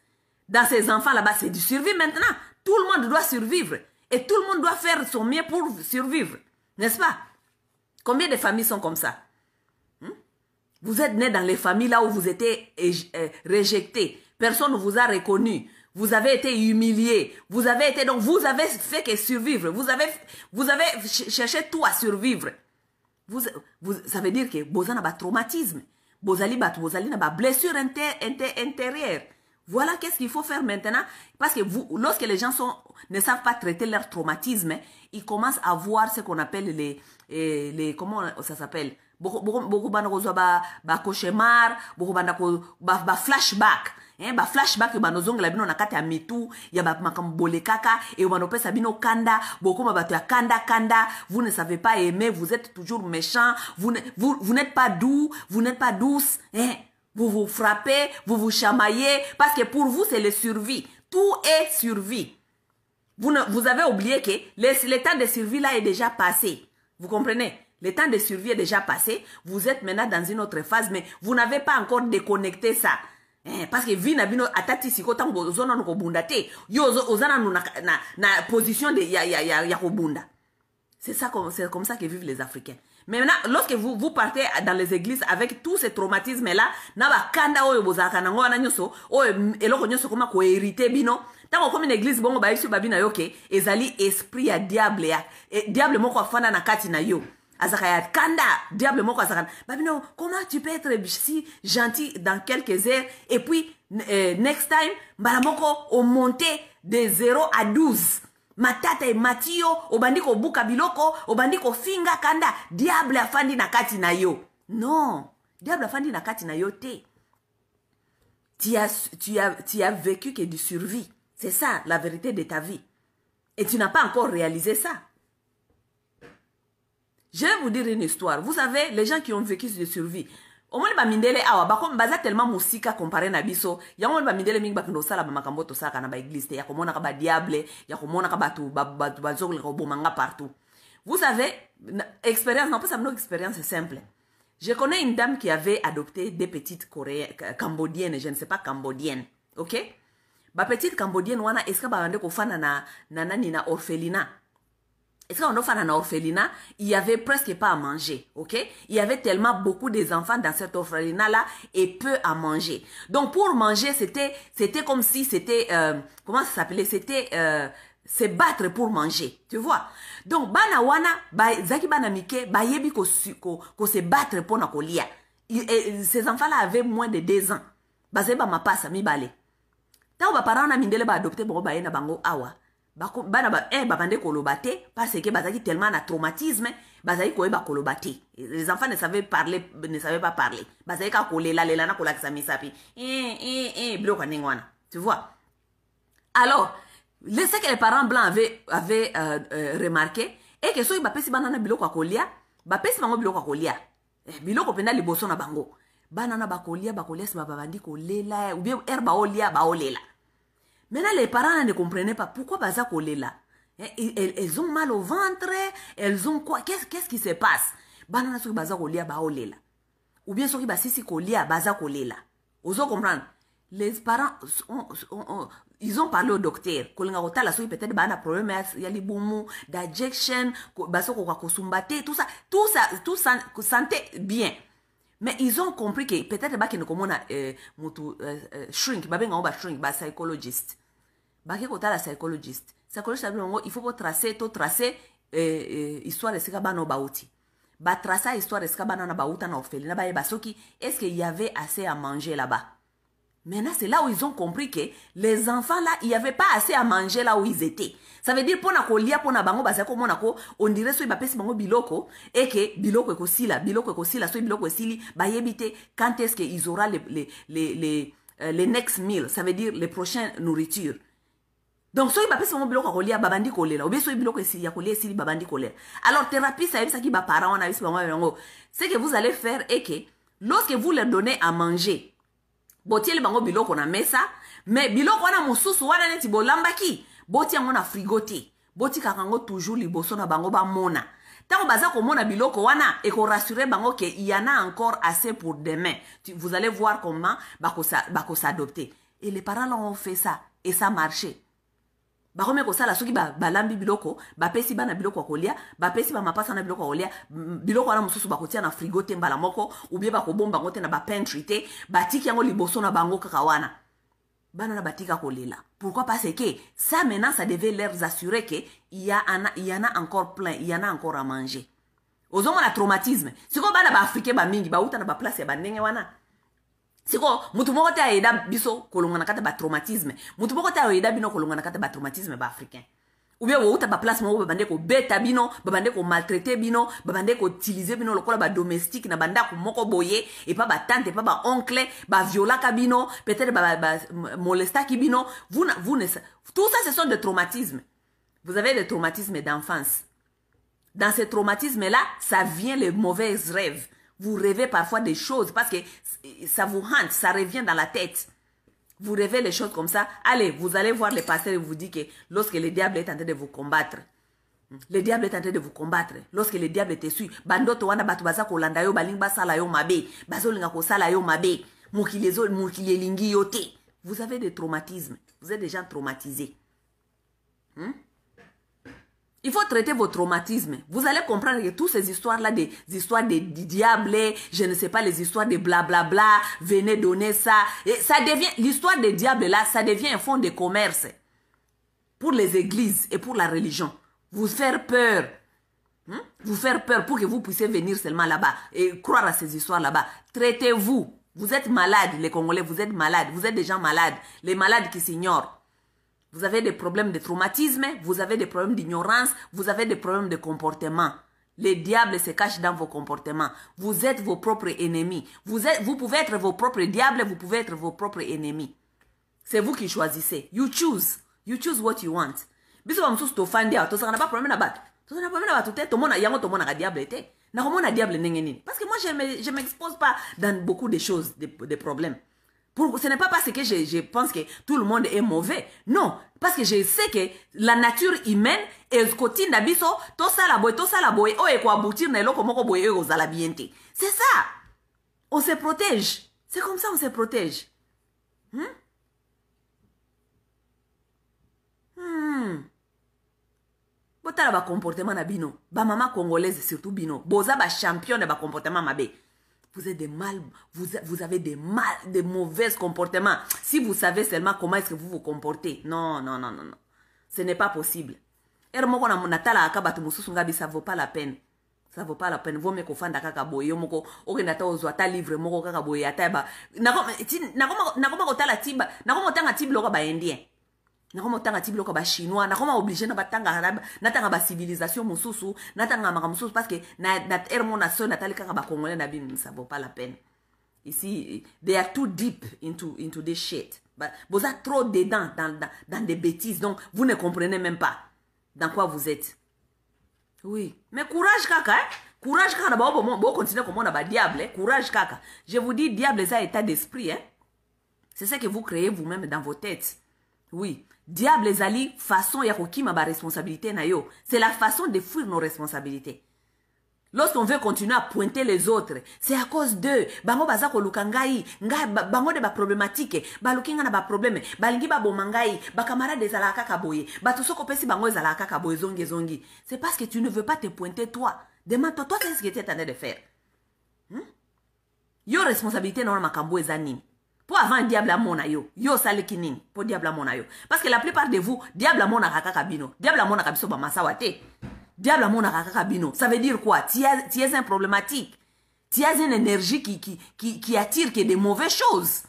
Dans ces enfants là-bas c'est du survie maintenant. Tout le monde doit survivre et tout le monde doit faire son mieux pour survivre. N'est-ce pas? Combien de familles sont comme ça? Vous êtes né dans les familles là où vous étiez rejeté. Personne ne vous a reconnu. Vous avez été humilié. Vous avez fait que survivre. Vous avez cherché tout à survivre. Ça veut dire que vous avez un traumatisme. Vous avez une blessure intérieure. Voilà qu'est-ce qu'il faut faire maintenant. Parce que lorsque les gens ne savent pas traiter leur traumatisme, ils commencent à voir ce qu'on appelle les comment ça s'appelle? Beaucoup de cauchemar, beaucoup de flashback. Ba flashback banozonga la bino na kati ya mitu ya ba makambole kaka et banopesa bino kanda bokoma bato ya kanda vous ne savez pas aimer, vous êtes toujours méchant, vous n'êtes pas doux, vous n'êtes pas douce, vous vous frappez, vous vous chamaillez parce que pour vous c'est le survie, tout est survie. Vous avez oublié que le temps de survie là est déjà passé. Vous comprenez? Le temps de survie est déjà passé, vous êtes maintenant dans une autre phase mais vous n'avez pas encore déconnecté ça. Parce que vie na bino atati siko tango ozona no kobunda te yo ozana na position de ya kobunda. C'est comme ça que vivent les Africains. Mais maintenant lorsque vous partez dans les églises avec tous ces traumatismes là na ba kanda oyo bozaka na ngona nyoso oyo eloko nyoso koma ko hériter bino tango comme une église bongo ba isu babina yoke ezali esprit ya diable diable moko afana na kati na yo. Azakaya kanda diable moko azakana babino comment tu peux être si gentil dans quelques heures et puis next time mbala moko on monter de 0 à 12 matata et matio obandiko buka biloko obandiko finga kanda diable afandi na kati na yo. Non, diable afandi na kati na yo te. Tu as vécu que du survie. C'est ça la vérité de ta vie et tu n'as pas encore réalisé ça. Je vais vous dire une histoire. Vous savez, les gens qui ont vécu de survie, au moins ba mindele awa ba comme baza tellement musika comparé na biso, ya on ba mindele mingi ba kendo sala ba makambo to saka na ba église, ya komona ka ba diable, ya komona ka batu ba zogle ko bomanga partout. Vous savez, expérience, non pas ça une expérience simple. Je connais une dame qui avait adopté des petites coréennes, cambodiennes, je ne sais pas cambodiennes, OK? Ba petite cambodienne wana eska ba bande ko fana na orphelinat. Est-ce qu'on a un orphelinat, il y avait presque pas à manger, ok? Il y avait tellement beaucoup des enfants dans cet orphelinat-là et peu à manger. Donc pour manger, c'était comme si c'était, comment ça s'appelait? C'était se battre pour manger, tu vois? Donc bana wana, zaki bana mike, yebi ko se battre pour na kolia. Ces enfants-là avaient moins de 2 ans. Bazeba ma passe mi balé. Tant ba parents na mindele ba adopté bon ba na bango awa. Babande kolobate parce que bazaki tellement na traumatisme bazaki koyeba kolobate. Les enfants ne savaient pas parler. Bazaki ka kolela lela na kolakisa misapi. Bloka ningwana. Tu vois? Alors, ce que les parents blancs avaient remarqué et que so ba pesi banana biloko akolia, ba pesi bango biloko akolia. Biloko penda liboso na bango. Banana bakolia si babandi kolela ou bien herba olia ba olela. Maintenant, les parents ne comprenaient pas pourquoi baza kolela. Elles ont mal au ventre, elles ont quoi? Qu'est-ce qui se passe? Banana soki baza kolia ba olela. Ou bien soki basisi kolia baza kolela. Ozo comprendre? Les parents ils ont parlé au docteur. Kolinga kotala soki peut-être bana problème ya libumu, digestion, baso ko kosumbate, tout ça santé bien. Mais ils ont compris que peut-être ba kene komona shrink, ba benga ba shrink, ba psychologist. Ba ke kota la psychologist. Psychologist il faut tracer histoire de sika bana bauti. Ba tracer histoire de sika bana na bauta na orphelinat ba yeba soki est-ce qu'il y avait assez à manger là-bas. Maintenant, c'est là où ils ont compris que les enfants là, il n'y avait pas assez à manger là où ils étaient. Ça veut dire, pour na kolia, pour na bango, on dirait que bapesi bango biloko, et que biloko ekosila, so biloko esili, bayebite, quand est-ce qu'ils auront les next meal, ça veut dire les prochaines nourritures. Donc, so bapesi bango biloko kolia, babandi kolela, ou bien so biloko esili, ya kolia esili, babandi kolela. Alors, thérapie, ça veut dire que parents, on a vu bango, ce que vous allez faire est que, lorsque vous leur donnez à manger, botieli bango biloko na mesa, mais biloko wana mususu wana neti bolambaki, boti yango na frigo te, boti kakango toujours liboso na bango ba mona. Tango baza ko mona biloko wana, et ko rassurer bango que il y en a encore assez pour demain. Vous allez voir comment bako s'adopter. Et les parents ont fait ça, et ça marchait. Bakome ko sala soki balambi biloko, bapesi bana biloko kolia, bapesi ba mapasa na biloko kolia, biloko wana mususu bakotia na frigo te mbala moko, ou bien bakobomba ngote na ba pantry te, batiki yango liboso na bango kaka wana. Bana na batika kolela. Pourquoi? Parce que ça maintenant ça devait leur assurer que il y en a encore plein, il y en a encore à manger. Ozoma na traumatisme. Siko bana ba africain ba mingi ba uta na ba place ya bandenge wana. Siko mutu moko te aida biso kolonga na kata ba traumatisme. Mutu moko te aida bino kolonga na kata ba traumatisme ba africain. Ou bien wo uta ba place moko babande ko beta bino, babande ko maltraiter bino, babande ko utiliser bino lokola ba domestique na banda ko moko boye et pas ba tante, pas ba oncle, ba viola ka bino, peut-être ba molesta ki bino. Vous tout ça ce sont des traumatismes. Vous avez des traumatismes d'enfance. Dans ces traumatismes-là, ça vient les mauvais rêves. Vous rêvez parfois des choses parce que ça vous hante, ça revient dans la tête. Vous rêvez les choses comme ça. Allez, vous allez voir les pasteurs et vous dire que lorsque le diable est en train de vous combattre, le diable est en train de vous combattre. Lorsque le diable te suit, bandoto wana batu baza kolanda yo balingba sala yo mabe, bazolinga ko sala yo mabe, mukile lingi yo te. Vous avez des traumatismes. Vous êtes des gens traumatisés. Il faut traiter vos traumatismes. Vous allez comprendre que toutes ces histoires-là, des histoires de diable, je ne sais pas, les histoires de blablabla, venez donner ça. Et ça devient, l'histoire des diables là, ça devient un fonds de commerce pour les églises et pour la religion. Vous faire peur. Vous faire peur pour que vous puissiez venir seulement là-bas et croire à ces histoires là-bas. Traitez-vous. Vous êtes malades, les Congolais, vous êtes malades. Vous êtes des gens malades. Les malades qui s'ignorent. Vous avez des problèmes de traumatisme, vous avez des problèmes d'ignorance, vous avez des problèmes de comportement. Les diables se cachent dans vos comportements. Vous êtes vos propres ennemis. Vous pouvez être vos propres diables, vous pouvez être vos propres ennemis. C'est vous qui choisissez. You choose. You choose what you want. Biso ba msusu tofandi ato sanga na ba problème na bat. To na problème na bat te to mona yango to mona ka diable te. Na ko mona diable nengeni. Parce que moi je m'expose pas dans beaucoup de choses, des problèmes. Ce n'est pas parce que je pense que tout le monde est mauvais. Non, parce que je sais que la nature humaine est côté d'abisso, tout ça la boy, oh et quoi aboutir na loko moko boy aux alabiente. C'est ça. On se protège. C'est comme ça on se protège. Botala ba comportement na bino, ba maman congolaise surtout bino, boza ba champion de ba comportement mabe. Vous êtes vous avez des mauvais comportements. Si vous savez seulement comment est-ce que vous vous comportez. Non. Ce n'est pas possible. Ça ne vaut pas la peine. Ça vaut pas la peine. Vaut mieux qu'on fasse kaka boye moko okenda ta ozwa ta livre moko kaka boye ataba. Nakoma kotala tiba, nakoma tanga tiba loko ba indien. Nakoma tanga tiba loko ba chinois, nakoma obligé na batanga arabe, natanga ba civilisation mususu, natanga maka mususu parce que na ermo nation natali kaka ba congolais na bin, ça vaut pas la peine. Ici, they are too deep into this shit. Vous êtes trop dedans dans des bêtises, donc vous ne comprenez même pas dans quoi vous êtes. Oui, mais courage kaka, hein? Courage kaka, bon continuer comme on a diable, hein? Courage kaka. Je vous dis, diable c'est un état d'esprit, hein? C'est ça que vous créez vous-même dans vos têtes. Oui, diable zali façon ya kokima ba responsabilité na yo. C'est la façon de fuir nos responsabilités. Lorsqu'on veut continuer à pointer les autres, c'est à cause d'eux. Bango baza ko lukangai, bango de ba problématique, ba lukinga na ba problème, balingi ba bomangai, ba camarade zala kaka boye, ba tosoko pesi bango zala kaka boye zongi. C'est parce que tu ne veux pas te pointer toi. Demande-toi, toi c'est ce que tu es en train de faire. Yo responsabilité non makambo ezanini. Pour avant diable à mona yo sale kinini, pour diable à mona yo. Parce que la plupart de vous, diable à mona kaka bino, diable à mona kabiso ba masawate. Diable à mon akakabino. Ça veut dire quoi? Tu es un problématique. Tu as une énergie qui attire que des mauvaises choses.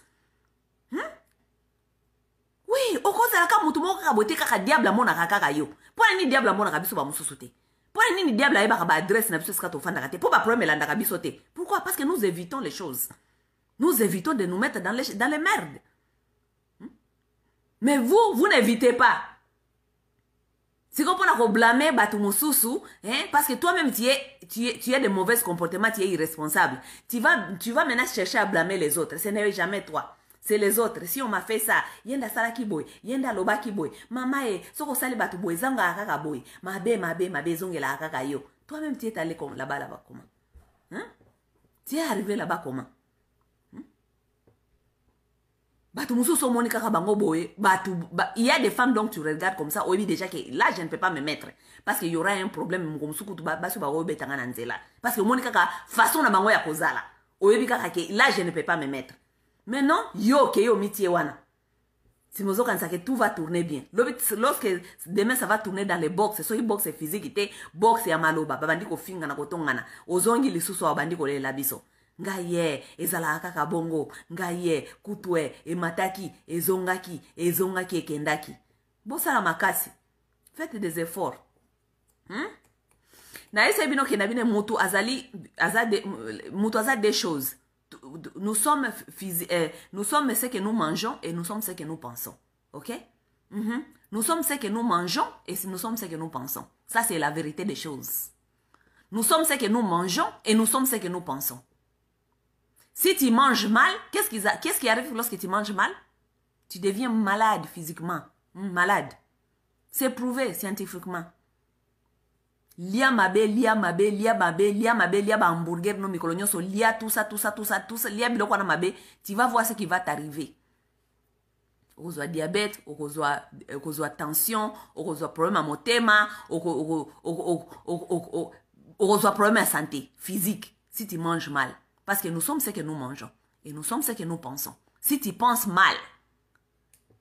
Oui, au cause la ka mutu moko ka bote kaka diable mona kaka yo. Pour ni diable mona ka biso ba mususu te. Pour ni diable ayeba ka ba adresse na biso ska to fanda ka te. Pour ba problème landa ka biso te. Pourquoi? Parce que nous évitons les choses. Nous évitons de nous mettre dans les merdes. Mais vous n'évitez pas. C'est comme on a blâmé Batou Moussousou, hein, parce que toi-même tu es de mauvais comportements, tu es irresponsable. Tu vas maintenant chercher à blâmer les autres. Ce n'est jamais toi. C'est les autres. Si on m'a fait ça, yenda sala ki boy, yenda loba ki boy, mama soko sali Batou boy, zanga akaka boy, mabe zongela akaka yo. Toi-même tu es allé là-bas comment? Hein? Tu es arrivé là-bas comment? Il y a des femmes donc tu regardes comme ça, oui déjà que là je ne peux pas me mettre parce qu'il y aura un problème parce que Monica façon na bango ya kozala là je ne peux pas me mettre. Mais non, yo mitié wana. Si nous avons que tout va tourner bien. Lorsque demain ça va tourner dans les box, soit box physique, box ya maloba, babandi ko finga na kotongana, ozongi lisusu abandi ko le labiso. Ngaye ezala kaka bongo ngaye kutwe emataki ezongaki ekendaki bosala makasi, faites des efforts. Na ese bino kena bine mutu azali des choses. Nous sommes ce que nous mangeons et nous sommes ce que nous pensons. OK? Nous sommes ce que nous mangeons et nous sommes ce que nous pensons. Ça c'est la vérité des choses. Nous sommes ce que nous mangeons et nous sommes ce que nous pensons. Si tu manges mal, qu'est-ce qui arrive lorsque tu manges mal? Tu deviens malade physiquement. Malade. C'est prouvé scientifiquement. Lia mabe, hamburger, no mikolonyoso, lia tout ça, lia biloko na mabe, tu vas voir ce qui va t'arriver. Okozwa diabète, okozwa tension, okozwa problème à motema, okozwa problème à santé physique si tu manges mal. Parce que nous sommes ce que nous mangeons. Et nous sommes ce que nous pensons. Si tu penses mal,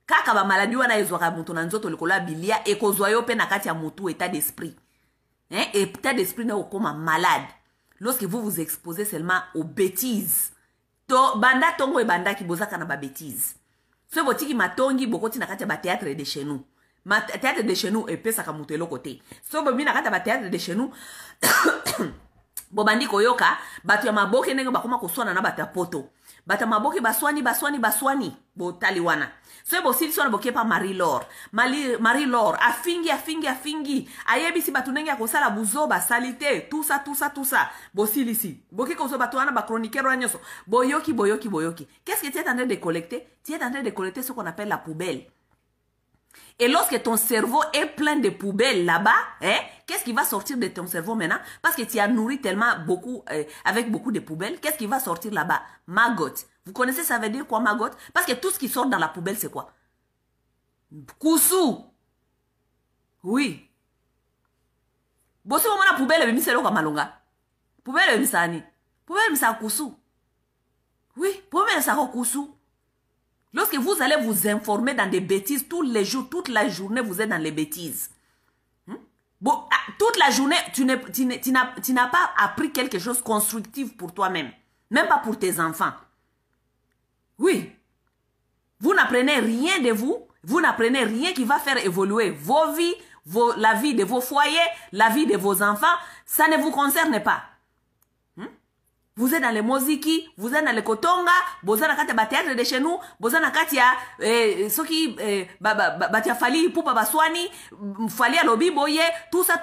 kaka ba maladie wana ezwaka mutu na nzoto likola bilia ekozwa yo pe na kati ya mutu état d'esprit. État d'esprit na okoma malade. Lorsque vous vous exposez seulement aux bêtises. Banda tongo e banda ki bozaka na ba bêtises. Ce botiki matongi bokoti na kati ya ba théâtre de chez nous. Ma théâtre de chez nous epesa ka mutu elo côté. So bomi na kati ya ba théâtre de chez nous. Bobandi koyoka batu ya maboke ndenge bakoma koswana na batu ya poto batu ya maboke baswani botali wana so bosili sona bokepa Marie-Laure afingi ayebi si batu ndenge ya kosala buzoba salite tout ça bosili si boke kozo batu wana ba chroniqueur nyoso boyoki qu'est-ce que tu es en train de collecter? Tu es en train de collecter ce qu'on appelle la poubelle. Et lorsque ton cerveau est plein de poubelles là-bas, qu'est-ce qui va sortir de ton cerveau maintenant? Parce que tu as nourri tellement beaucoup, avec beaucoup de poubelles, qu'est-ce qui va sortir là-bas? Maggot. Vous connaissez ça veut dire quoi maggot? Parce que tout ce qui sort dans la poubelle, c'est quoi? Kousou. Oui. Bosi mwana poubelle bemiselo kwa malonga. Poubelle bemisani. Poubelle bemisa kousou. Oui, poubelle bemisa kousou. Lorsque vous allez vous informer dans des bêtises tous les jours, toute la journée, vous êtes dans les bêtises. Bon, toute la journée, tu n'as pas appris quelque chose de constructif pour toi-même. Même pas pour tes enfants. Oui. Vous n'apprenez rien de vous. Vous n'apprenez rien qui va faire évoluer vos vies, la vie de vos foyers, la vie de vos enfants. Ça ne vous concerne pas. Vous êtes dans les moziki, vous êtes dans les kotonga, vous êtes dans le théâtre de chez nous, vous êtes dans le fali poupa baswani, fali alobi boye, tout ça.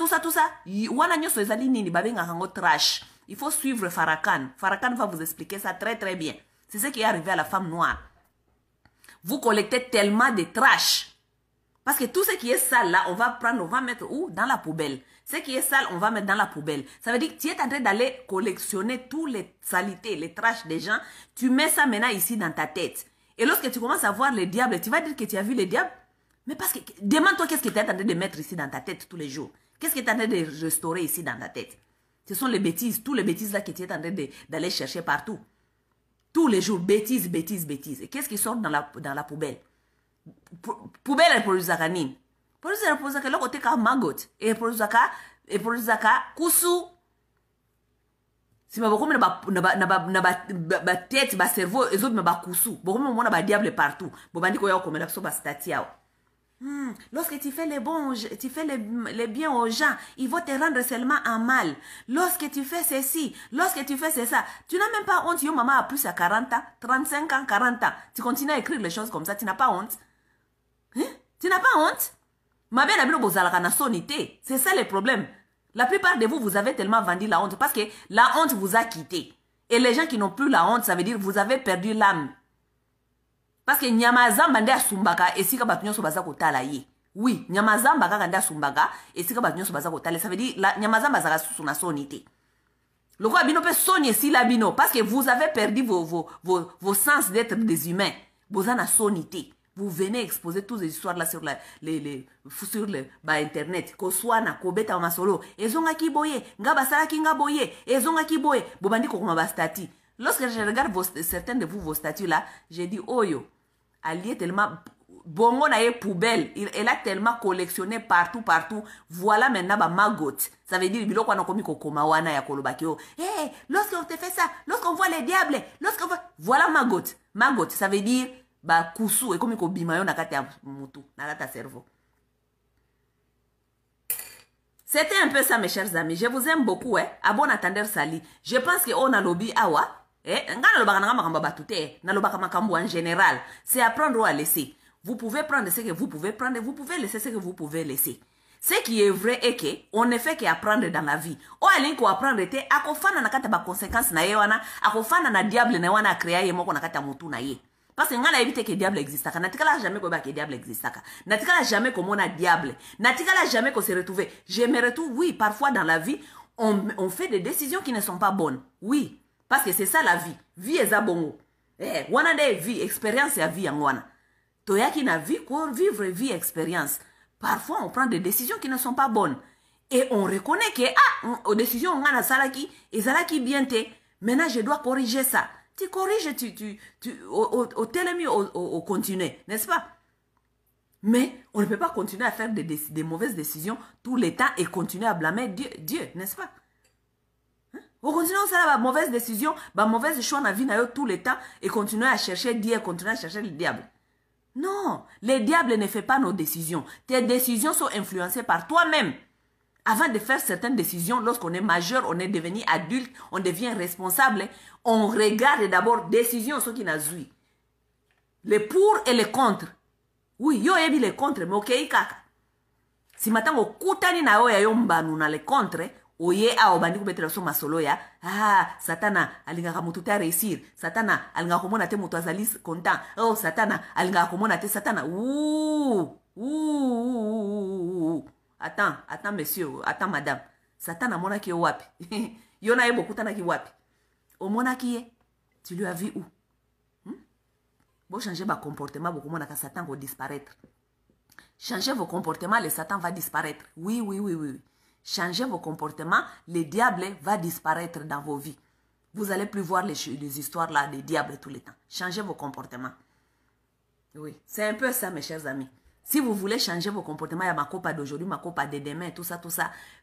Wana nyoso ezali nini babenga hango trash. Il faut suivre Farrakhan. Farrakhan va vous expliquer ça très très bien. C'est ce qui est arrivé à la femme noire. Vous collectez tellement de trash. Parce que tout ce qui est sale là, on va mettre où? Dans la poubelle. Ce qui est sale, on va mettre dans la poubelle. Ça veut dire que tu es en train d'aller collectionner tous les saletés, les trashs des gens. Tu mets ça maintenant ici dans ta tête. Et lorsque tu commences à voir le diable, tu vas dire que tu as vu le diable. Mais parce que, demande-toi qu'est-ce que tu es en train de mettre ici dans ta tête tous les jours. Qu'est-ce que tu es en train de restaurer ici dans ta tête? Ce sont les bêtises, tous les bêtises là que tu es en train d'aller chercher partout. Tous les jours, bêtises. Et qu'est-ce qui sort dans la poubelle? Poubelle elle produit nini? Elle produit le côté comme maggot et produit kusu. si ma bokomi na tête ba cerveau et autres ba kusu bokomi mona ba diable partout bobandi ko ya komela so ba stati yao. Lorsque tu fais les bons, tu fais les biens aux gens, ils vont te rendre seulement en mal. Lorsque tu fais ceci, lorsque tu fais ça, tu n'as même pas honte. Yo maman a plus à 40 ans, 35 ans, 40 ans. Tu continues à écrire les choses comme ça, tu n'as pas honte. Hein? Tu n'as pas honte. Ma belle abino bozalaka na sonité. C'est ça le problème. La plupart de vous, vous avez tellement vendu la honte parce que la honte vous a quitté. Et les gens qui n'ont plus la honte, ça veut dire que vous avez perdu l'âme. Parce que nyamazamba nde asumbaka esika batu nyonso baza kotala ye. Oui, nyamazamba kaka nde asumbaka esika batu nyonso baza kotala. Ça veut dire la nyamazamba zaka susu na sonité. Loko abino pe soni esi la bino parce que vous avez perdu vos sens d'être des humains. Vous en a sonité. Vous venez exposer toutes ces histoires là sur internet. Ko soit na kobeta masolo. Ezonga ki boye, nga basala ki nga boye, ezonga ki boye. Bobandi ko kuma ba stati. Lorsque je regarde certains de vous, vos statuts là, j'ai dit, oh yo, Ali est tellement, bongo na ye poubelle, elle a tellement collectionné partout. Voilà maintenant, bah, magot. Ça veut dire, biloko wana komi kokoma wana ya kolobakio. Hey, lorsqu'on te fait ça, lorsqu'on voit les diables, lorsqu'on voit, voilà magot. Magot, ça veut dire, bah, kusu, et komi kobimayo na kate ya mutu, na kate ya cerveau. C'était un peu ça, mes chers amis. Je vous aime beaucoup, hein. À bon attendeur, Sali. Je pense qu'on a lobby awa. En général, c'est apprendre ou à laisser. Vous pouvez prendre ce que vous pouvez prendre, vous pouvez laisser ce que vous pouvez laisser. Ce qui est vrai est que on ne fait qu'apprendre dans la vie. O alin ko apprendre te akofana na kata ba conséquences na ye wana, akofana na diable na wana créer moko na kata mutu na ye. Parce que ngana éviter que diable existe. Natikala jamais ko ba que diable existe. Natikala jamais ko mona diable. Natikala jamais ko se retrouver. J'aimerais tout, oui, parfois dans la vie, on fait des décisions qui ne sont pas bonnes. Oui. Parce que c'est ça la vie. Vie est bongo. Eh, wana de vie, expérience ya vie en wana. Toyaki na vie, quoi, vivre vie, expérience. Parfois, on prend des décisions qui ne sont pas bonnes. Et on reconnaît que, aux décisions, on a salaki, et salaki bien te. Maintenant, je dois corriger ça. Tu corriges, au télémi, au continuer, n'est-ce pas? Mais on ne peut pas continuer à faire des mauvaises décisions tout le temps et continuer à blâmer Dieu, n'est-ce pas? On continue à faire la mauvaise décision, la mauvaise choix dans la vie tout le temps et continuer à chercher Dieu, continuer à chercher le diable. Non, le diable ne fait pas nos décisions. Tes décisions sont influencées par toi-même. Avant de faire certaines décisions, lorsqu'on est majeur, on est devenu adulte, on devient responsable, on regarde d'abord décisions, ce qui n'a zui. Les pour et les contre. Oui, yo ebi les contre, mais ok, kaka. Si maintenant on koutani na yo ya yombanu na les contre, oye a obandi kubetela so masolo ya satana alingaka mutu ta réussir, satana alingaka komona te mutu azali content, oh satana alingaka komona te satana attends monsieur, attends madame, satana mona ki wapi yona yebo kutana ki wapi omona ki ye, tu lui as vu où? Bon, changer votre comportement, beaucoup moins que Satan va disparaître. Changez vos comportements, le Satan va disparaître. Oui. Changez vos comportements, le diable va disparaître dans vos vies. Vous n'allez plus voir les histoires là des diables tout le temps. Changez vos comportements. Oui, c'est un peu ça, mes chers amis. Si vous voulez changer vos comportements, il y a ma copa d'aujourd'hui, ma copa de demain, tout ça.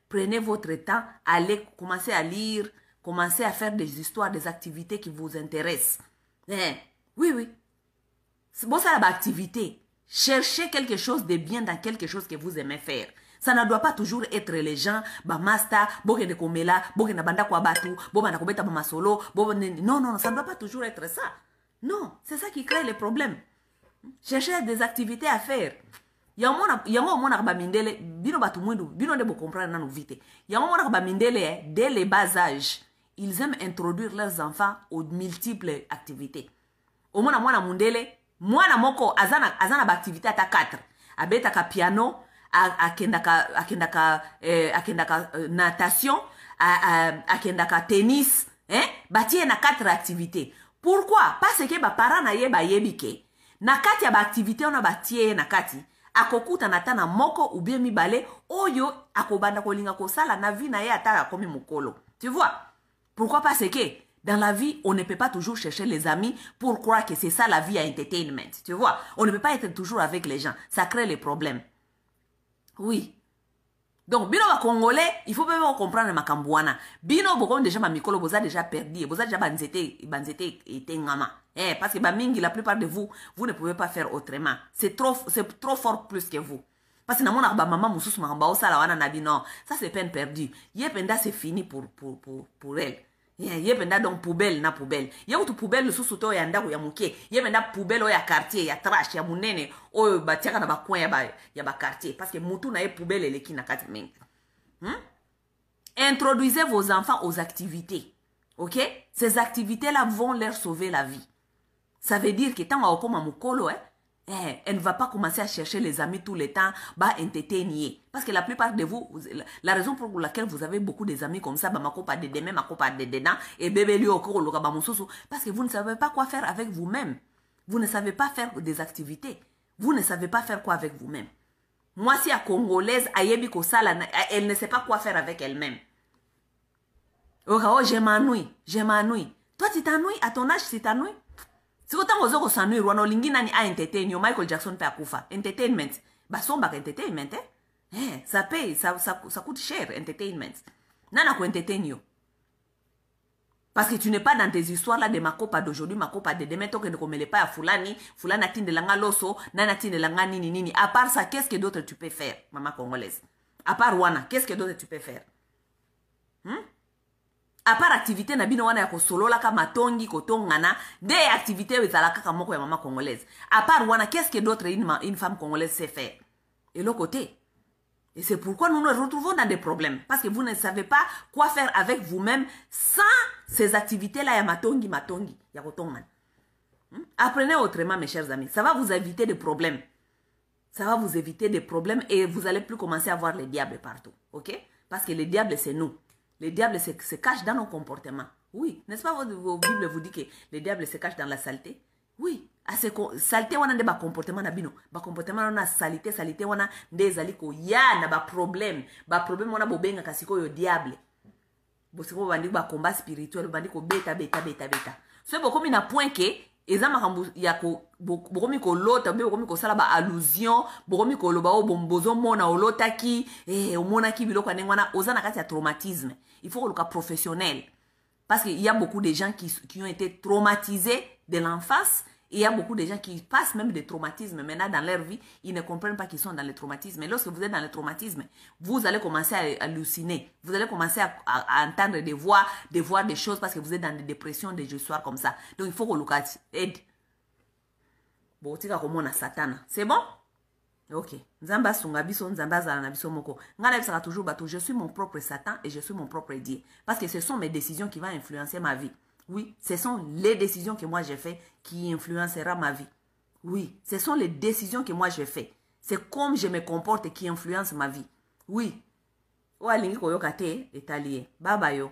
Prenez votre temps, allez commencer à lire, commencez à faire des histoires, des activités qui vous intéressent. Oui. C'est bon ça l'activité. Cherchez quelque chose de bien dans quelque chose que vous aimez faire. Ça ne doit pas toujours être les gens, master, de komela, na banda kwa batu, na kobeta masolo, non, ça ne doit pas toujours être ça. Non, c'est ça qui crée les problèmes. Cherchez des activités à faire. Yango mona ba mindele, bino batu mwendu, bino de bo comprendre nanu vite. Yango mona ba mindele dès les bas âges, ils aiment introduire leurs enfants aux multiples activités. Au mona mwana mundele, mwana moko azana ba activité ata 4. Abeta ka piano, akendaka natation, akendaka tennis, batie na 4 activités. Pourquoi? Parce que ba parents na ye ba yebike. Na kati ya ba activité on a batie na kati. Akokuta natana moko ou bien mibale oyo akobanda kolinga kosala na vie na ye ata komi mukolo. Tu vois? Pourquoi? Parce que dans la vie, on ne peut pas toujours chercher les amis pour croire que c'est ça la vie à entertainment. Tu vois? On ne peut pas être toujours avec les gens. Ça crée les problèmes. Oui. Donc, bino wa Congolais, il faut même comprendre ma cambouana. Bino, beaucoup déjà ma mikolo, vous avez déjà perdu, vous avez déjà banzete et tengama. Parce que bamingi, la plupart de vous, vous ne pouvez pas faire autrement. C'est trop fort plus que vous. Parce que na maman moussous mamba osala wana nabi non, ça c'est peine perdue. Yependa c'est fini pour elle. Yependa donc poubelle na poubelle. Yekutu poubelle le sous to ya ndako ya muke. Yependa poubelle o ya quartier, ya trash, ya munene, o batiaka na ba coin ya ba quartier parce que mutu na poubelle eleki na kati mingi. Introduisez vos enfants aux activités. OK? Ces activités-là vont leur sauver la vie. Ça veut dire que tant qu'on a mukolo, elle ne va pas commencer à chercher les amis tout le temps, bah entertainer. Parce que la plupart de vous, la raison pour laquelle vous avez beaucoup des amis comme ça, bah ma copa de demain, ma copa de dedans, et bébé lui au cours, parce que vous ne savez pas quoi faire avec vous-même. Vous ne savez pas faire des activités. Vous ne savez pas faire quoi avec vous-même. Moi, si à Congolaise, Ayebi Kosala, elle ne sait pas quoi faire avec elle-même. Oh, je m'ennuie. Toi, tu t'ennuies, à ton âge, tu t'ennuies. Si vous avez ennuie, Rwano Lingina ni a entertain, Michael Jackson peut akufa. Entertainment. Bah, son bac entertainment, ça paye, ça coûte cher, entertainment. Nana ko entertain yo. Parce que tu n'es pas dans tes histoires là de ma copa d'aujourd'hui, ma copa de demain, tant que ne commêle pas à Fulani tinde langa loso, nana tinde langa nini. À part ça, qu'est-ce que d'autre tu peux faire, maman congolaise? À part Rwanda, qu'est-ce que d'autre tu peux faire? À part activité na bino wana ya kosolola ka matongi kotongana, des activités ezalaka ka moko ya maman congolaise. À part Rwanda, qu'est-ce que d'autre une femme congolaise sait faire? Et l'autre côté. Et c'est pourquoi nous nous retrouvons dans des problèmes. Parce que vous ne savez pas quoi faire avec vous-même sans ces activités-là ya matongi, ya kotongana. Apprenez autrement, mes chers amis. Ça va vous éviter des problèmes. Ça va vous éviter des problèmes et vous allez plus commencer à voir les diables partout. OK? Parce que les diables, c'est nous. Les diables se cachent dans nos comportements. Oui. N'est-ce pas, vos Bibles vous dit que les diables se cachent dans la saleté? Oui. Saleté, on a des comportements. Ba comportement, on a saleté, on a des aliko. Ya, na ba problème. Ba problème, on a bobenga kasiko yo diable. Bosiko bandi ba combat spirituel, bandi ko beta. C'est beaucoup mis na point que, ezama kambu yako bokomi ko lota be bokomi ko sala ba allusion bokomi ko loba o bombozo mona olota ki omona ki biloko nengwana ozana kati ya traumatisme. Il faut que le professionnel, parce qu'il y a beaucoup de gens qui ont été traumatisés de l'enfance. Et il y a beaucoup de gens qui passent même des traumatismes maintenant dans leur vie. Ils ne comprennent pas qu'ils sont dans le traumatisme. Et lorsque vous êtes dans le traumatisme, vous allez commencer à halluciner. Vous allez commencer à entendre des voix, des choses parce que vous êtes dans des dépressions, des histoires comme ça. Donc il faut que l'on aide. Bon, tu vas comme Satan. C'est bon? Ok. Nzamba sunga biso, nzamba zala na biso moko. Ngala sera toujours bateau. Je suis mon propre Satan et je suis mon propre Dieu. Parce que ce sont mes décisions qui vont influencer ma vie. Oui, ce sont les décisions que moi j'ai faites qui influencera ma vie. Oui, ce sont les décisions que moi j'ai faites. C'est comme je me comporte qui influence ma vie. Oui. Oalingi koyoka te etalié. Baba yo.